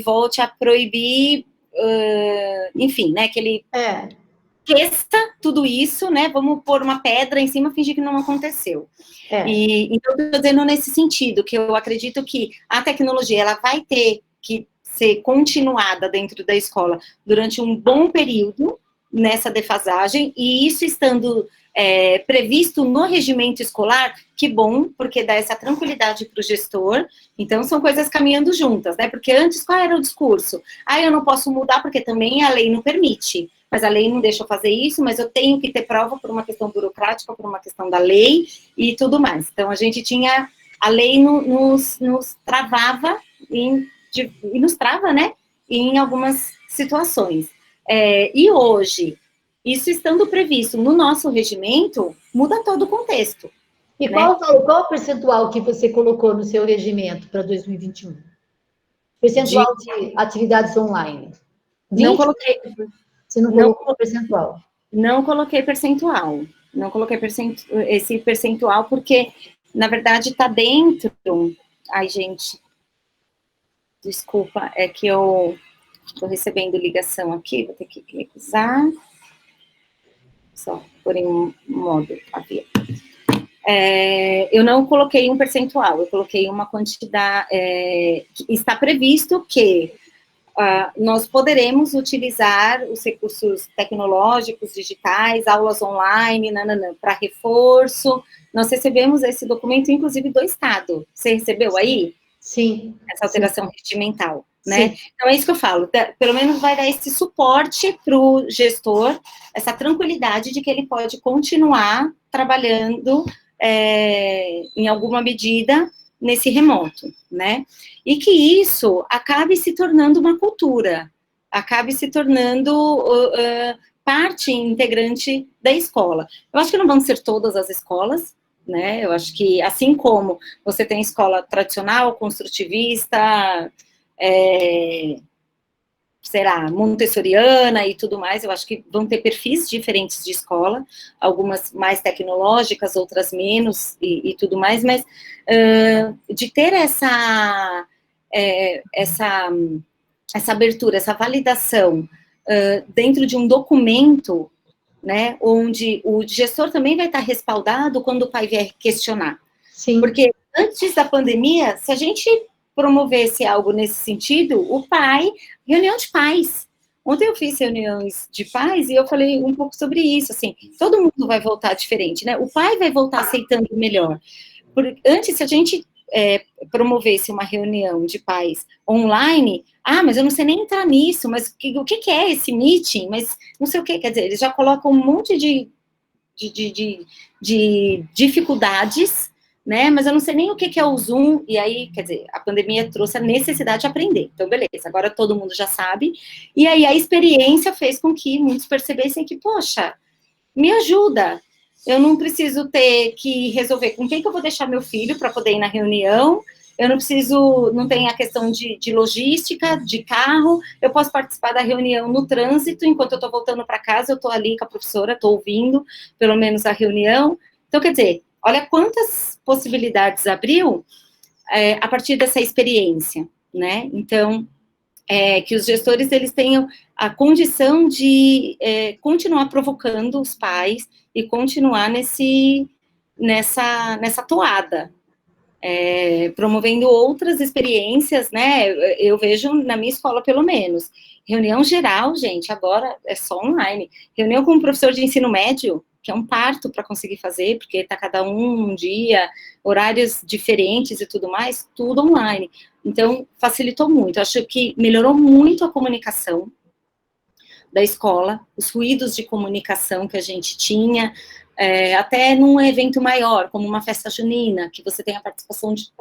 volte a proibir, enfim, né, que ele esqueça tudo isso, né, vamos pôr uma pedra em cima e fingir que não aconteceu. Então, eu estou dizendo nesse sentido, que eu acredito que a tecnologia, ela vai ter que ser continuada dentro da escola durante um bom período, nessa defasagem, e isso estando previsto no regimento escolar, que bom, porque dá essa tranquilidade para o gestor. Então, são coisas caminhando juntas, né? Porque antes, qual era o discurso? Eu não posso mudar porque também a lei não permite. Mas a lei não deixa eu fazer isso, mas eu tenho que ter prova por uma questão burocrática, por uma questão da lei e tudo mais. Então, a gente tinha... A lei nos travava e nos trava, né? Em algumas situações. E hoje, isso estando previsto no nosso regimento, muda todo o contexto. E né? qual o percentual que você colocou no seu regimento para 2021? Percentual de atividades online? 20? Não coloquei. Você não colocou percentual? Não coloquei percentual. Não coloquei esse percentual porque, na verdade, está dentro... Ai, gente, desculpa, é que eu estou recebendo ligação aqui, vou ter que recusar. Só por em modo avião. Eu não coloquei um percentual, eu coloquei uma quantidade. Está previsto que nós poderemos utilizar os recursos tecnológicos, digitais, aulas online, para reforço. Nós recebemos esse documento, inclusive, do Estado. Você recebeu aí? Sim. Essa alteração sim. regimental, né? Sim. Então, é isso que eu falo. Pelo menos vai dar esse suporte para o gestor, essa tranquilidade de que ele pode continuar trabalhando em alguma medida nesse remoto, né? E que isso acabe se tornando uma cultura, acabe se tornando parte integrante da escola. Eu acho que não vão ser todas as escolas, né? Eu acho que, assim como você tem escola tradicional, construtivista, será, montessoriana e tudo mais, eu acho que vão ter perfis diferentes de escola, algumas mais tecnológicas, outras menos e tudo mais, mas de ter essa abertura, essa validação dentro de um documento, né, onde o gestor também vai estar respaldado quando o pai vier questionar. Sim. Porque antes da pandemia, se a gente promovesse algo nesse sentido, o pai, reunião de pais. Ontem eu fiz reuniões de pais e eu falei um pouco sobre isso, assim, todo mundo vai voltar diferente, né? O pai vai voltar aceitando melhor. Antes, se a gente promovesse uma reunião de pais online, mas eu não sei nem entrar nisso, mas o que é esse meeting? Mas não sei o que, quer dizer, eles já colocam um monte de dificuldades, né, mas eu não sei nem o que é o Zoom, e aí, quer dizer, a pandemia trouxe a necessidade de aprender, então beleza, agora todo mundo já sabe, e aí a experiência fez com que muitos percebessem que, poxa, me ajuda, eu não preciso ter que resolver com quem que eu vou deixar meu filho para poder ir na reunião, eu não tem a questão de logística, de carro, eu posso participar da reunião no trânsito, enquanto eu estou voltando para casa, eu estou ali com a professora, estou ouvindo, pelo menos, a reunião. Então, quer dizer, olha quantas possibilidades abriu a partir dessa experiência, né? Então, que os gestores, eles tenham a condição de continuar provocando os pais e continuar nessa toada, promovendo outras experiências, né? Eu vejo na minha escola, pelo menos. Reunião geral, gente, agora é só online. Reunião com um professor de ensino médio, que é um parto para conseguir fazer, porque está cada um dia, horários diferentes e tudo mais, tudo online. Então, facilitou muito. Acho que melhorou muito a comunicação da escola, os ruídos de comunicação que a gente tinha, até num evento maior, como uma festa junina, que você tem a participação de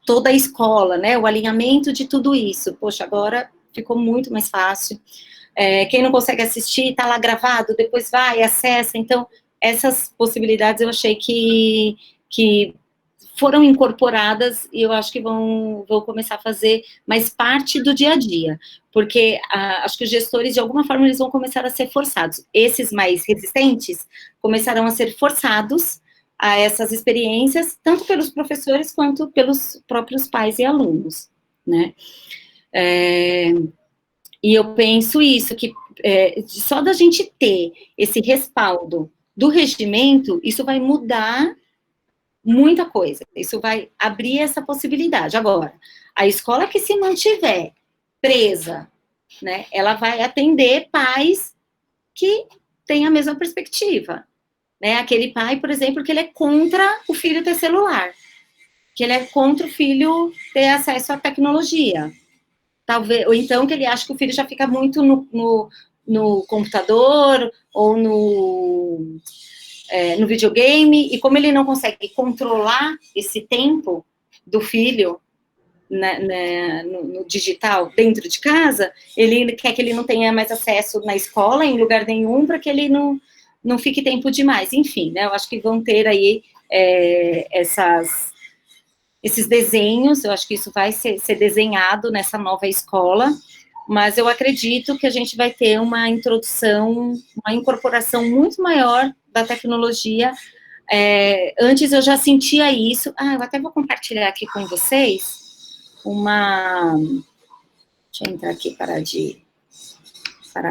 toda a escola, né, o alinhamento de tudo isso. Poxa, agora ficou muito mais fácil. Quem não consegue assistir, tá lá gravado, depois vai, acessa. Então, essas possibilidades eu achei que foram incorporadas e eu acho que vão começar a fazer mais parte do dia a dia, porque acho que os gestores, de alguma forma, eles vão começar a ser forçados. Esses mais resistentes começarão a ser forçados a essas experiências, tanto pelos professores quanto pelos próprios pais e alunos, né? E eu penso isso, que só da gente ter esse respaldo do regimento, isso vai mudar muita coisa, isso vai abrir essa possibilidade. Agora, a escola que se mantiver presa, né, ela vai atender pais que têm a mesma perspectiva, né? Aquele pai, por exemplo, que ele é contra o filho ter celular, que ele é contra o filho ter acesso à tecnologia. Talvez, ou então que ele acha que o filho já fica muito no computador ou no videogame, e como ele não consegue controlar esse tempo do filho no digital dentro de casa, ele quer que ele não tenha mais acesso na escola, em lugar nenhum, para que ele não fique tempo demais. Enfim, né, eu acho que vão ter aí esses desenhos, eu acho que isso vai ser desenhado nessa nova escola, mas eu acredito que a gente vai ter uma introdução, uma incorporação muito maior da tecnologia. Antes eu já sentia isso. Eu até vou compartilhar aqui com vocês deixa eu entrar aqui para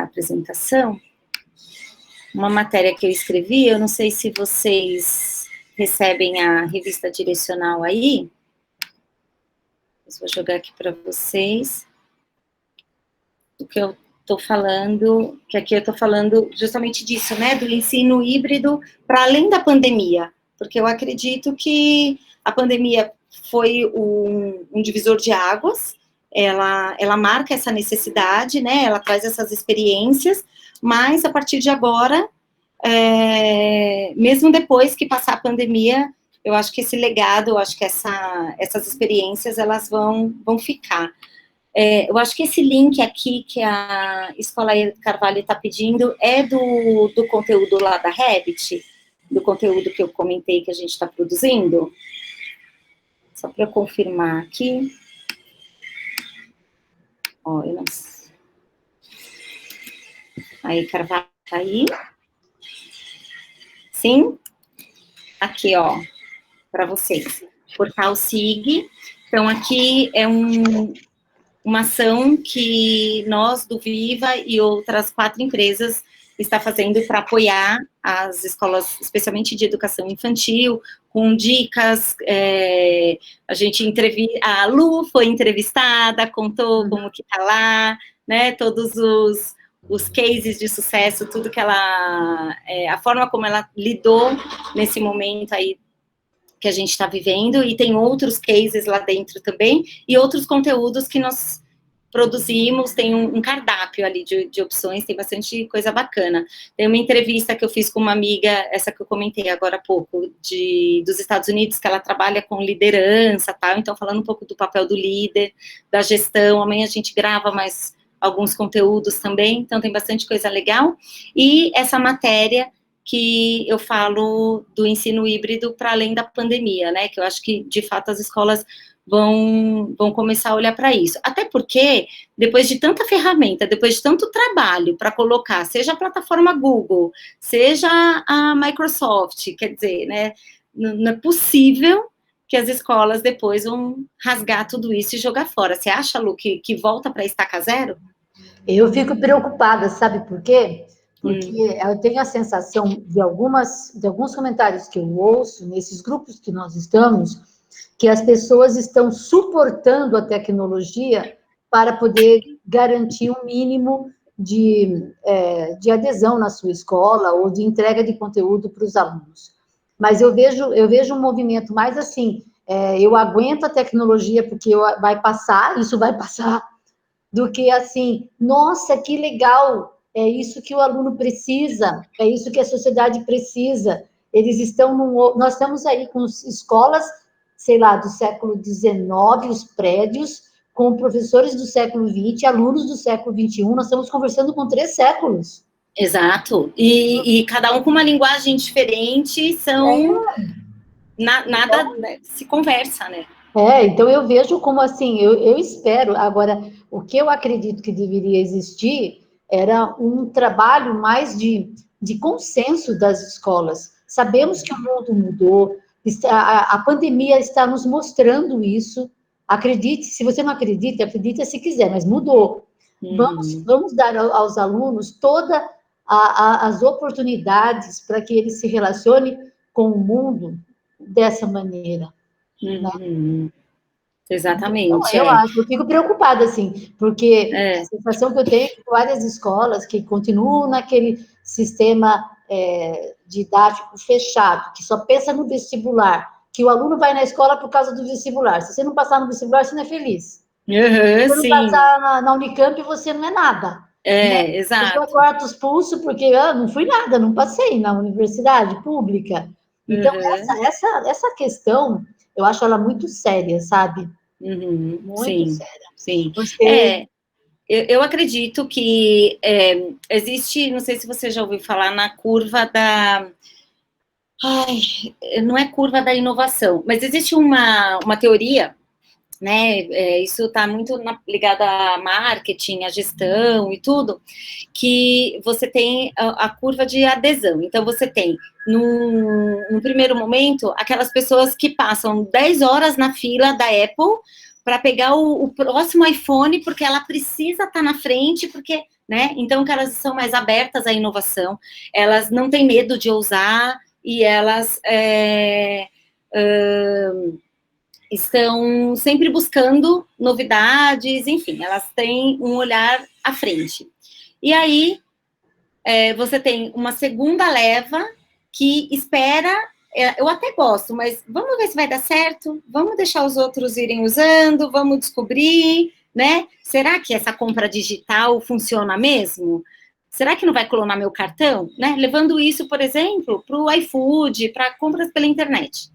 a apresentação, uma matéria que eu escrevi, eu não sei se vocês recebem a revista direcional aí, eu vou jogar aqui para vocês, o que eu estou falando, que aqui eu estou falando justamente disso, né, do ensino híbrido para além da pandemia, porque eu acredito que a pandemia foi um divisor de águas, ela marca essa necessidade, né, ela traz essas experiências, mas a partir de agora, mesmo depois que passar a pandemia, eu acho que esse legado, eu acho que essas experiências, elas vão ficar. Eu acho que esse link aqui que a Escola Carvalho está pedindo é do conteúdo lá da Habit, do conteúdo que eu comentei que a gente está produzindo. Só para eu confirmar aqui. Ó, eu não sei. Aí, Carvalho, tá aí. Sim? Aqui, ó, para vocês. Portal SIG. Então, aqui é uma ação que nós, do Viva, e outras 4 empresas está fazendo para apoiar as escolas, especialmente de educação infantil, com dicas, a Lu foi entrevistada, contou como que tá lá, né, todos os cases de sucesso, tudo que ela, a forma como ela lidou nesse momento aí que a gente está vivendo, e tem outros cases lá dentro também, e outros conteúdos que nós produzimos, tem um cardápio ali de opções, tem bastante coisa bacana. Tem uma entrevista que eu fiz com uma amiga, essa que eu comentei agora há pouco, dos Estados Unidos, que ela trabalha com liderança, tal, então falando um pouco do papel do líder, da gestão. Amanhã a gente grava mais alguns conteúdos também, então tem bastante coisa legal. E essa matéria que eu falo do ensino híbrido para além da pandemia, né, que eu acho que, de fato, as escolas vão começar a olhar para isso. Até porque, depois de tanta ferramenta, depois de tanto trabalho para colocar, seja a plataforma Google, seja a Microsoft, quer dizer, né, não é possível que as escolas depois vão rasgar tudo isso e jogar fora. Você acha, Lu, que volta para estaca zero? Eu fico preocupada, sabe por quê? Porque eu tenho a sensação de alguns comentários que eu ouço nesses grupos que nós estamos, que as pessoas estão suportando a tecnologia para poder garantir um mínimo de adesão na sua escola ou de entrega de conteúdo para os alunos. Mas eu vejo um movimento mais assim, eu aguento a tecnologia porque isso vai passar, do que assim, nossa, que legal, é isso que o aluno precisa, é isso que a sociedade precisa. Nós estamos aí com escolas, sei lá, do século XIX, os prédios, com professores do século XX, alunos do século XXI, nós estamos conversando com 3 séculos. Exato, e cada um com uma linguagem diferente, nada se conversa, né? Então eu vejo como assim, eu espero, agora, o que eu acredito que deveria existir era um trabalho mais de consenso das escolas. Sabemos que o mundo mudou, a pandemia está nos mostrando isso. Acredite, se você não acredita, acredita se quiser, mas mudou. Vamos dar aos alunos todas as oportunidades para que eles se relacionem com o mundo dessa maneira. Né? Exatamente. Então, eu fico preocupada, assim, porque a sensação que eu tenho é que várias escolas que continuam naquele sistema didático fechado, que só pensa no vestibular, que o aluno vai na escola por causa do vestibular. Se você não passar no vestibular, você não é feliz. Se você não passar na Unicamp, você não é nada. Né? Exato. Eu corto os pulsos porque não fui nada, não passei na universidade pública. Então, essa questão, eu acho ela muito séria, sabe? Muito séria. Sim. Eu acredito que existe, não sei se você já ouviu falar, na curva da... não é curva da inovação, mas existe uma teoria, né, isso está muito ligado a marketing, a gestão e tudo, que você tem a curva de adesão. Então, você tem, no primeiro momento, aquelas pessoas que passam 10 horas na fila da Apple para pegar o próximo iPhone, porque ela precisa estar na frente, porque, né, então que elas são mais abertas à inovação, elas não têm medo de ousar, e elas estão sempre buscando novidades, enfim, elas têm um olhar à frente. E aí, você tem uma segunda leva que espera, eu até gosto, mas vamos ver se vai dar certo, vamos deixar os outros irem usando, vamos descobrir, né? Será que essa compra digital funciona mesmo? Será que não vai clonar meu cartão? Né? Levando isso, por exemplo, para o iFood, para compras pela internet.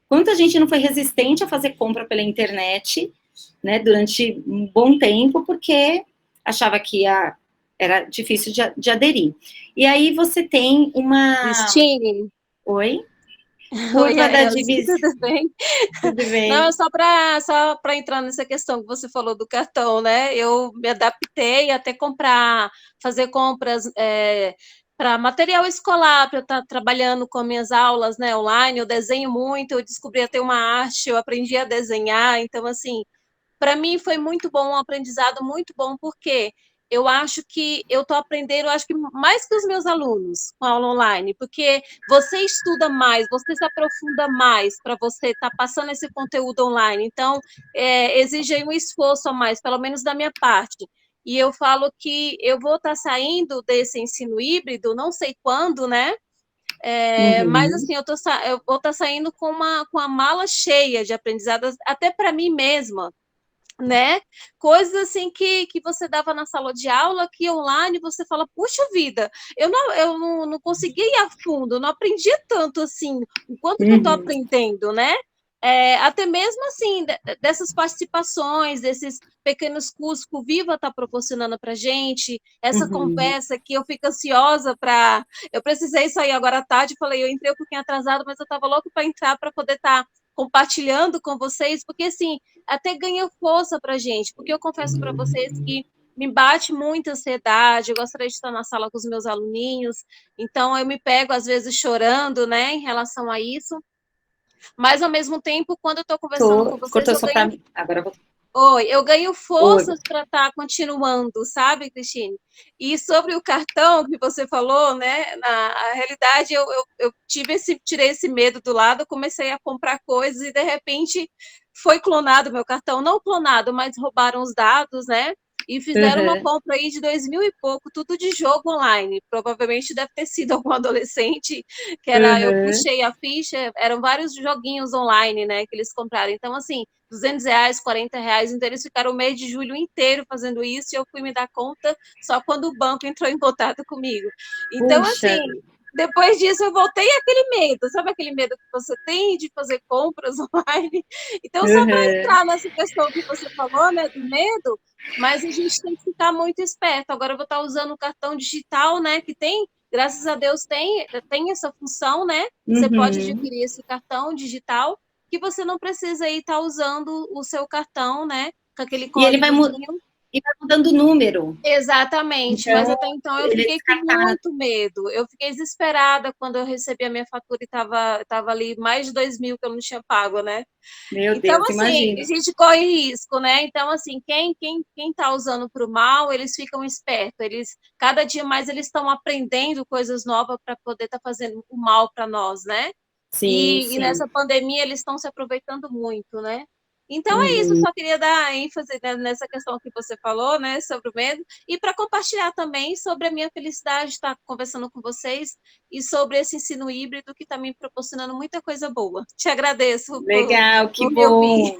Quanta gente não foi resistente a fazer compra pela internet, né, durante um bom tempo, porque achava que era difícil de aderir. E aí você tem uma... Cristine. Oi? Curva da divisão. Tudo bem? Tudo bem. Não, só para entrar nessa questão que você falou do cartão, né? Eu me adaptei até fazer compras para material escolar, para eu estar trabalhando com minhas aulas, né, online. Eu desenho muito, eu descobri até uma arte, eu aprendi a desenhar. Então, assim, para mim foi muito bom, um aprendizado muito bom, porque eu acho que eu estou aprendendo, eu acho que mais que os meus alunos com aula online, porque você estuda mais, você se aprofunda mais para você estar passando esse conteúdo online. Então, exige um esforço a mais, pelo menos da minha parte. E eu falo que eu vou estar saindo desse ensino híbrido, não sei quando, né? Mas, assim, eu vou estar saindo com a mala cheia de aprendizados, até para mim mesma, né? Coisas assim que você dava na sala de aula, que online você fala, puxa vida, eu não consegui ir a fundo, não aprendi tanto assim, o quanto que eu estou aprendendo, né? Até mesmo assim, dessas participações, desses pequenos cursos que o Viva está proporcionando para a gente, essa conversa que eu fico ansiosa para... Eu precisei sair agora à tarde, falei, eu entrei um pouquinho atrasado, mas eu estava louco para entrar para poder estar compartilhando com vocês, porque assim, até ganha força para a gente, porque eu confesso para vocês que me bate muita ansiedade, eu gostaria de estar na sala com os meus aluninhos, então eu me pego às vezes chorando, né, em relação a isso, mas ao mesmo tempo, quando eu estou conversando com vocês, eu ganho forças para estar continuando, sabe, Cristine? E sobre o cartão que você falou, né? Na realidade, eu tirei esse medo do lado, comecei a comprar coisas e, de repente, foi clonado meu cartão. Não clonado, mas roubaram os dados, né? E fizeram uma compra aí de 2.000 e pouco, tudo de jogo online. Provavelmente deve ter sido algum adolescente, que era, eu puxei a ficha, eram vários joguinhos online, né, que eles compraram. Então, assim, R$200, R$40, então eles ficaram o mês de julho inteiro fazendo isso, e eu fui me dar conta só quando o banco entrou em contato comigo. Então, assim, depois disso eu voltei àquele medo, sabe aquele medo que você tem de fazer compras online? Então, só para entrar nessa questão que você falou, né, do medo, mas a gente tem que ficar muito esperto. Agora eu vou estar usando o cartão digital, né, que tem, graças a Deus, tem essa função, né? Você pode adquirir esse cartão digital, que você não precisa aí estar usando o seu cartão, né, com aquele código. E vai mudando o número. Exatamente, então, mas até então eu fiquei com muito medo. Eu fiquei desesperada quando eu recebi a minha fatura e tava ali mais de 2.000 que eu não tinha pago, né? Meu então, Deus, assim, imagina. A gente corre risco, né? Então, assim, quem tá usando para o mal, eles ficam espertos. Cada dia mais eles estão aprendendo coisas novas para poder estar fazendo o mal para nós, né? Sim, e nessa pandemia eles estão se aproveitando muito, né? Então é isso, eu só queria dar ênfase, né, nessa questão que você falou, né, sobre o medo, e para compartilhar também sobre a minha felicidade de estar conversando com vocês e sobre esse ensino híbrido que está me proporcionando muita coisa boa. Te agradeço Legal, que por me bom. ouvir.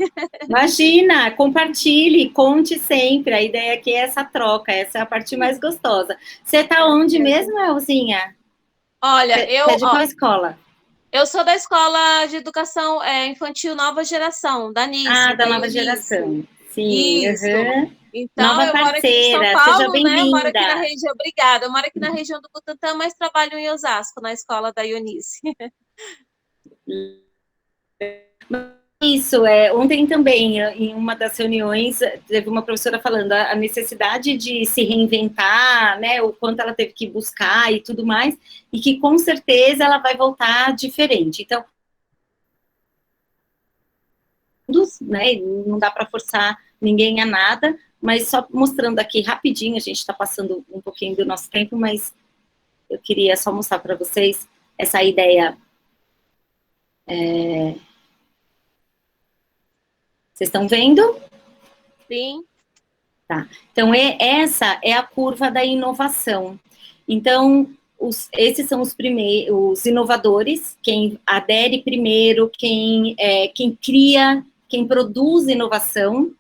Imagina, compartilhe, conte sempre. A ideia aqui é essa troca, essa é a parte mais gostosa. Você está onde mesmo, Elzinha? Olha, Você é de qual escola? Eu sou da Escola de Educação Infantil Nova Geração, da NICE. Ah, da Nova Eunice. Geração. Sim, Isso. Então, nova eu moro aqui em São parceira, Paulo, seja bem-vinda. Né? Eu moro aqui na região, obrigada. Eu moro aqui na região do Butantã, mas trabalho em Osasco, na escola da Eunice. Isso, ontem também, em uma das reuniões, teve uma professora falando a necessidade de se reinventar, né, o quanto ela teve que buscar e tudo mais, e que com certeza ela vai voltar diferente. Então, né, não dá para forçar ninguém a nada, mas só mostrando aqui rapidinho, a gente está passando um pouquinho do nosso tempo, mas eu queria só mostrar para vocês essa ideia. Vocês estão vendo? Sim. Tá. Então, essa é a curva da inovação. Então, esses são os inovadores, quem adere primeiro, quem cria, quem produz inovação.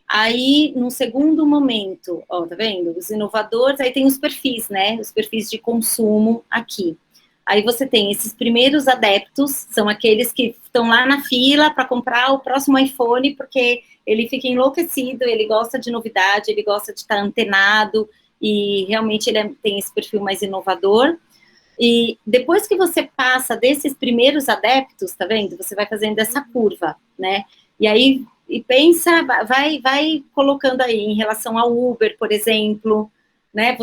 Aí, no segundo momento, ó, tá vendo? Os inovadores, aí tem os perfis, né? Os perfis de consumo aqui. Aí você tem esses primeiros adeptos, são aqueles que estão lá na fila para comprar o próximo iPhone, porque ele fica enlouquecido, ele gosta de novidade, ele gosta de estar antenado, e realmente ele tem esse perfil mais inovador. E depois que você passa desses primeiros adeptos, tá vendo? Você vai fazendo essa curva, né? E aí, pensa, vai colocando aí em relação ao Uber, por exemplo, né?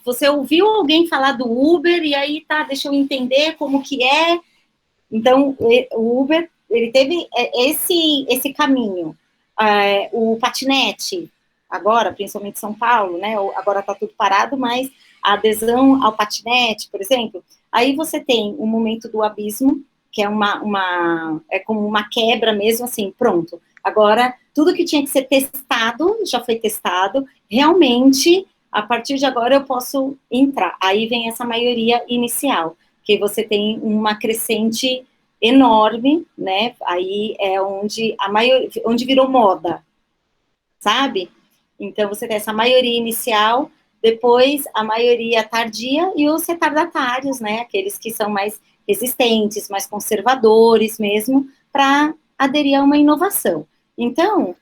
Você ouviu alguém falar do Uber e aí, tá, deixa eu entender como que é. Então, o Uber, ele teve esse caminho. O patinete, agora, principalmente São Paulo, né? Agora está tudo parado, mas a adesão ao patinete, por exemplo, aí você tem o momento do abismo, que é é como uma quebra mesmo, assim, pronto. Agora, tudo que tinha que ser testado, já foi testado, realmente, a partir de agora eu posso entrar. Aí vem essa maioria inicial, que você tem uma crescente enorme, né? Aí é onde virou moda, sabe? Então você tem essa maioria inicial, depois a maioria tardia e os retardatários, né? Aqueles que são mais resistentes, mais conservadores mesmo, para aderir a uma inovação. Então,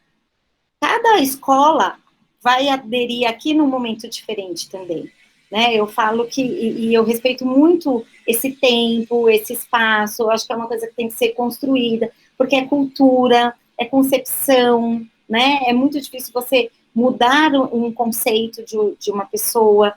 cada escola vai aderir aqui num momento diferente também, né? Eu falo que, e eu respeito muito esse tempo, esse espaço, eu acho que é uma coisa que tem que ser construída, porque é cultura, é concepção, né? É muito difícil você mudar um conceito de uma pessoa,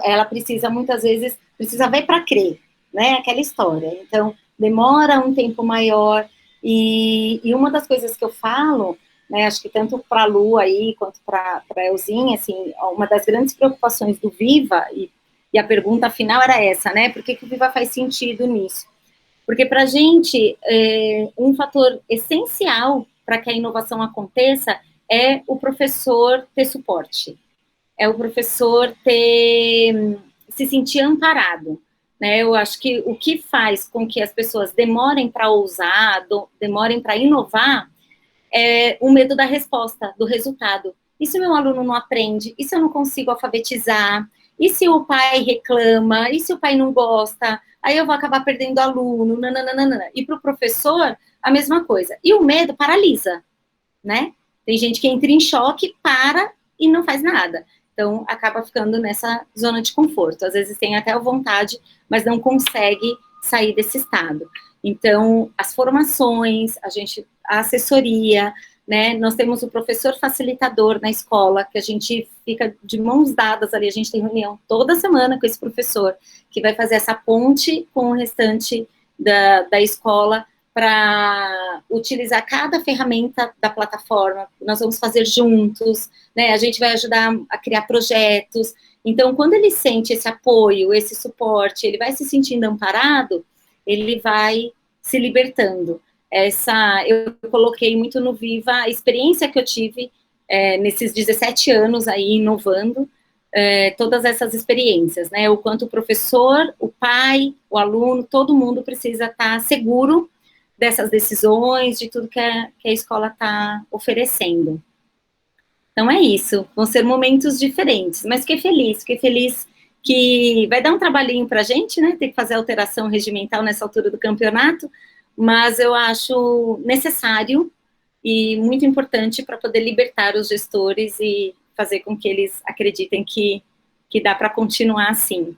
ela precisa, muitas vezes, precisa ver para crer, né? Aquela história. Então, demora um tempo maior, e uma das coisas que eu falo, né, acho que tanto para a Lu aí, quanto para a Elzinha, assim, uma das grandes preocupações do Viva, e a pergunta final era essa, né, por que o Viva faz sentido nisso? Porque para a gente, um fator essencial para que a inovação aconteça é o professor ter suporte, é o professor se sentir amparado, né? Eu acho que o que faz com que as pessoas demorem para ousar, demorem para inovar, é o medo da resposta, do resultado. E se o meu aluno não aprende? E se eu não consigo alfabetizar? E se o pai reclama? E se o pai não gosta? Aí eu vou acabar perdendo aluno, nananana. E para o professor, a mesma coisa. E o medo paralisa, né? Tem gente que entra em choque, para e não faz nada. Então, acaba ficando nessa zona de conforto. Às vezes tem até a vontade, mas não consegue sair desse estado. Então, as formações, a assessoria, né? Nós temos o professor facilitador na escola, que a gente fica de mãos dadas ali, a gente tem reunião toda semana com esse professor, que vai fazer essa ponte com o restante da escola, para utilizar cada ferramenta da plataforma, nós vamos fazer juntos, né? A gente vai ajudar a criar projetos. Então, quando ele sente esse apoio, esse suporte, ele vai se sentindo amparado, ele vai se libertando. eu coloquei muito no Viva a experiência que eu tive nesses 17 anos aí inovando, todas essas experiências, né? O quanto o professor, o pai, o aluno, todo mundo precisa estar seguro dessas decisões, de tudo que a escola está oferecendo. Então é isso, vão ser momentos diferentes, mas fiquei feliz que vai dar um trabalhinho para a gente, né? Tem que fazer alteração regimental nessa altura do campeonato, mas eu acho necessário e muito importante para poder libertar os gestores e fazer com que eles acreditem que dá para continuar assim.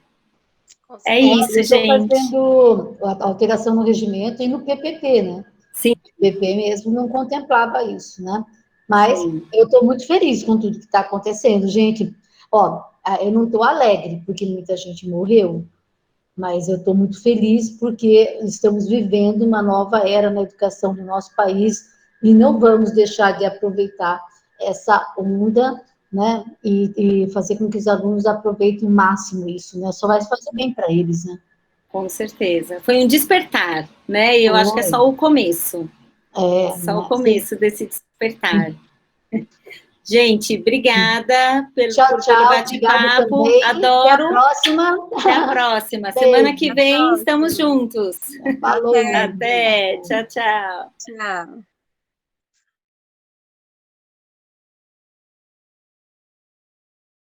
É isso, gente. Eu estou fazendo a alteração no regimento e no PPP, né? Sim. O PPP mesmo não contemplava isso, né? Mas eu estou muito feliz com tudo que está acontecendo, gente. Ó, eu não estou alegre porque muita gente morreu, mas eu estou muito feliz porque estamos vivendo uma nova era na educação do nosso país e não vamos deixar de aproveitar essa onda, né, e fazer com que os alunos aproveitem o máximo isso, né, só vai fazer bem para eles, né. Com certeza. Foi um despertar, né, e eu acho que é só o começo. Só o começo desse despertar. Gente, obrigada pelo bate-papo. Adoro. Até a próxima. Semana que vem estamos juntos. Falou. Até. Tchau, tchau. Tchau.